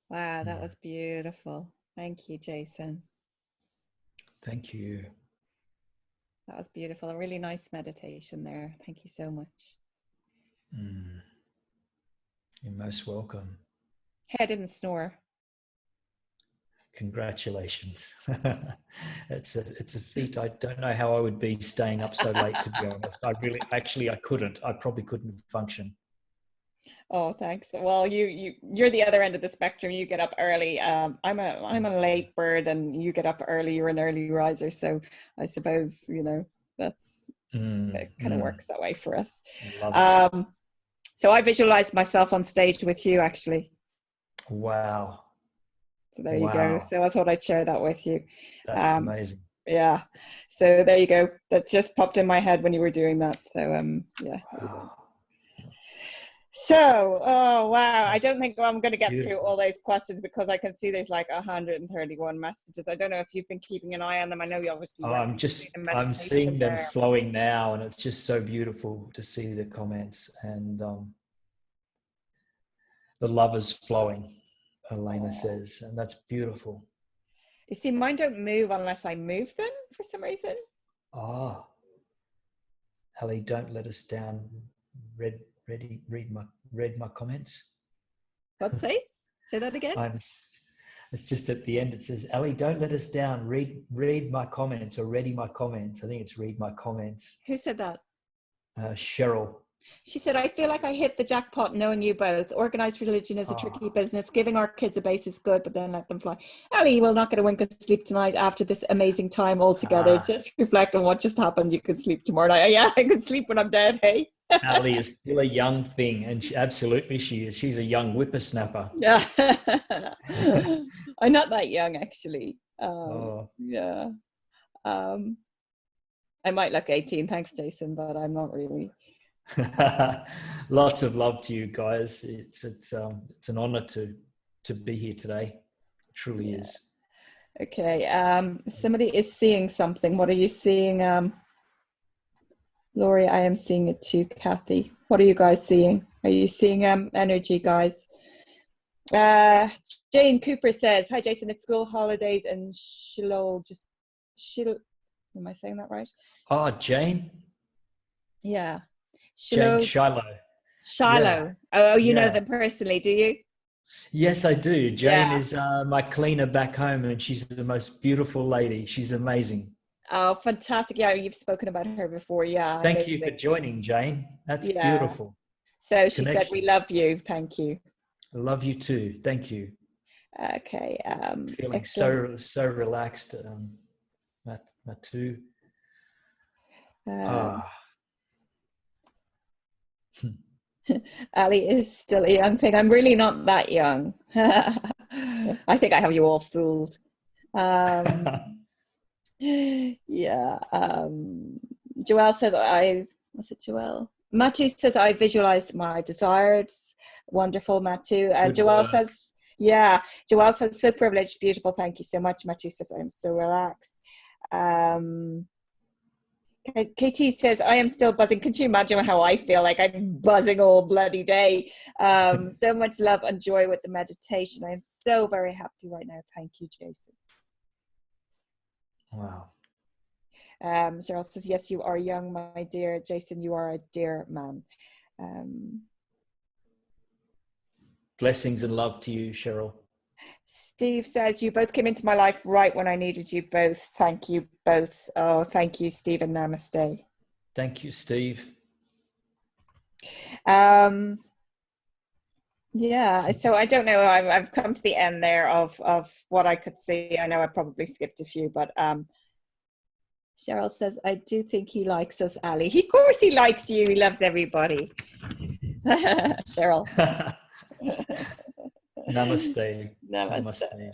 Wow, that was beautiful. Thank you, Jason. Thank you. That was beautiful. A really nice meditation there. Thank you so much. You're most welcome. Hey, I didn't snore. Congratulations. It's a feat. I don't know how I would be staying up so late, to be honest. I couldn't. I probably couldn't function. Oh, thanks. Well, you're the other end of the spectrum. You get up early. I'm a late bird, and you get up early. You're an early riser, so I suppose that's it kind of works that way for us. So I visualized myself on stage with you, actually. Wow. So there you go. So I thought I'd share that with you. That's amazing. Yeah. So there you go. That just popped in my head when you were doing that. So yeah. Wow. So, oh wow, I That's don't think I'm going to get through beautiful. all those questions because I can see there's like 131 messages. I don't know if you've been keeping an eye on them. I know you obviously Oh, went through the I'm seeing meditation them there. flowing now, and it's just so beautiful to see the comments and the love is flowing, Elena says, and that's beautiful. You see, mine don't move unless I move them for some reason. Ah, Allie, don't let us down. Read my comments. What's say? Say that again. It's just at the end. It says, Allie, don't let us down. Read my comments, or ready my comments. I think it's read my comments. Who said that? Cheryl. She said, I feel like I hit the jackpot knowing you both. Organized religion is a tricky business. Giving our kids a base is good, but then let them fly. Ellie, you will not get a wink of sleep tonight after this amazing time all together. Just reflect on what just happened. You can sleep tomorrow night. Yeah, I can sleep when I'm dead, hey? Allie is still a young thing, and absolutely she is. She's a young whippersnapper. Yeah. I'm not that young, actually. Yeah. I might look 18, thanks, Jason, but I'm not really. Lots of love to you guys. It's an honor to be here today. It truly is. Okay. Somebody is seeing something. What are you seeing? Laurie, I am seeing it too. Kathy, what are you guys seeing? Are you seeing energy, guys? Jane Cooper says, hi Jason, it's school holidays and Shiloh, am I saying that right? Oh, Jane? Yeah. Shiloh. Shiloh. Yeah. Oh, you know them personally, do you? Yes, I do. Jane is my cleaner back home, and she's the most beautiful lady. She's amazing. Oh, fantastic. Yeah, you've spoken about her before. Yeah. Thank you for joining, Jane. That's beautiful. So she said, we love you. Thank you. I love you too. Thank you. Okay. Feeling so relaxed. Matu. Ali is still a young thing. I'm really not that young. I think I have you all fooled. Yeah. Joelle says was it Joelle? Matu says I visualized my desires. Wonderful, Matu. Joelle says, Joelle says, so privileged, beautiful. Thank you so much. Matu says, I'm so relaxed. KT says, I am still buzzing. Can you imagine how I feel? Like I'm buzzing all bloody day. So much love and joy with the meditation. I'm so very happy right now. Thank you, Jason. Wow. Cheryl says, yes, you are young, my dear. Jason, you are a dear man. Blessings and love to you, Cheryl. Steve says, you both came into my life right when I needed you both. Thank you both. Oh, thank you, Steve, and namaste. Thank you, Steve. Yeah, so I don't know. I've come to the end there of what I could see. I know I probably skipped a few, but Cheryl says, I do think he likes us, Ali. Of course he likes you. He loves everybody. Cheryl. Namaste. Namaste.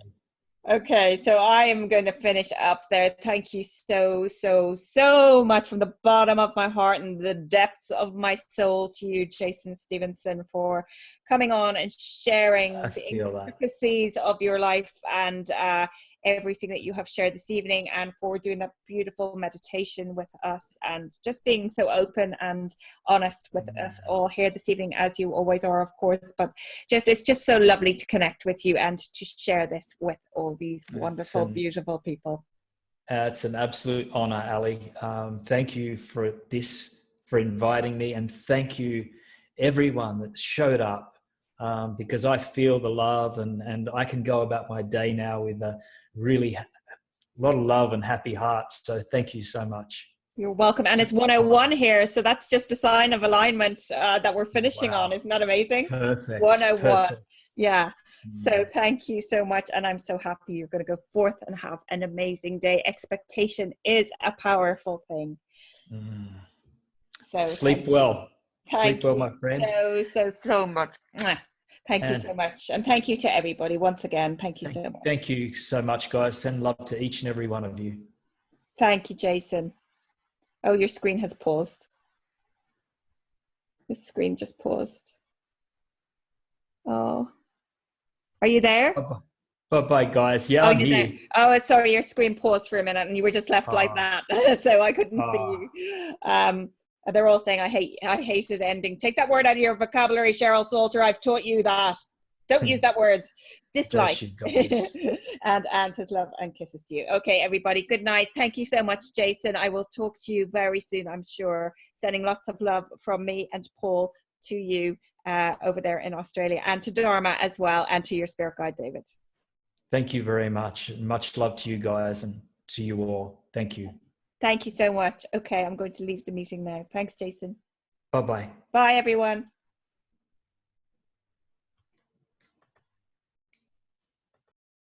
Okay, so I am going to finish up there. Thank you so much from the bottom of my heart and the depths of my soul to you, Jason Stephenson, for coming on and sharing the intricacies of your life and everything that you have shared this evening, and for doing that beautiful meditation with us and just being so open and honest with us all here this evening, as you always are, of course. But it's just so lovely to connect with you and to share this with all these wonderful, beautiful people. It's an absolute honor, Ali. Thank you for inviting me, and thank you everyone that showed up, because I feel the love, and I can go about my day now with a really lot of love and happy heart. So thank you so much. You're welcome. And it's 101 here, so that's just a sign of alignment that we're finishing on. Isn't that amazing? Perfect. 101. Perfect. Yeah. So thank you so much, and I'm so happy you're going to go forth and have an amazing day. Expectation is a powerful thing. So sleep well. Sleep well, my friend. So much. Thank you so much. And thank you to everybody once again. Thank you so much. Thank you so much, guys. Send love to each and every one of you. Thank you, Jason. Oh, your screen has paused. The screen just paused. Oh, are you there? Bye-bye, guys. Yeah, Oh, I'm you're there. here. Oh, sorry, your screen paused for a minute and you were just left like Ah, that. So I couldn't see ah. you. They're all saying, I hated ending. Take that word out of your vocabulary, Cheryl Salter. I've taught you that. Don't use that word. Bless Dislike. you guys. And Anne says love and kisses to you. Okay, everybody. Good night. Thank you so much, Jason. I will talk to you very soon, I'm sure. Sending lots of love from me and Paul to you over there in Australia, and to Dharma as well, and to your spirit guide, David. Thank you very much. Much love to you guys and to you all. Thank you. Thank you so much. Okay, I'm going to leave the meeting now. Thanks, Jason. Bye-bye. Bye, everyone.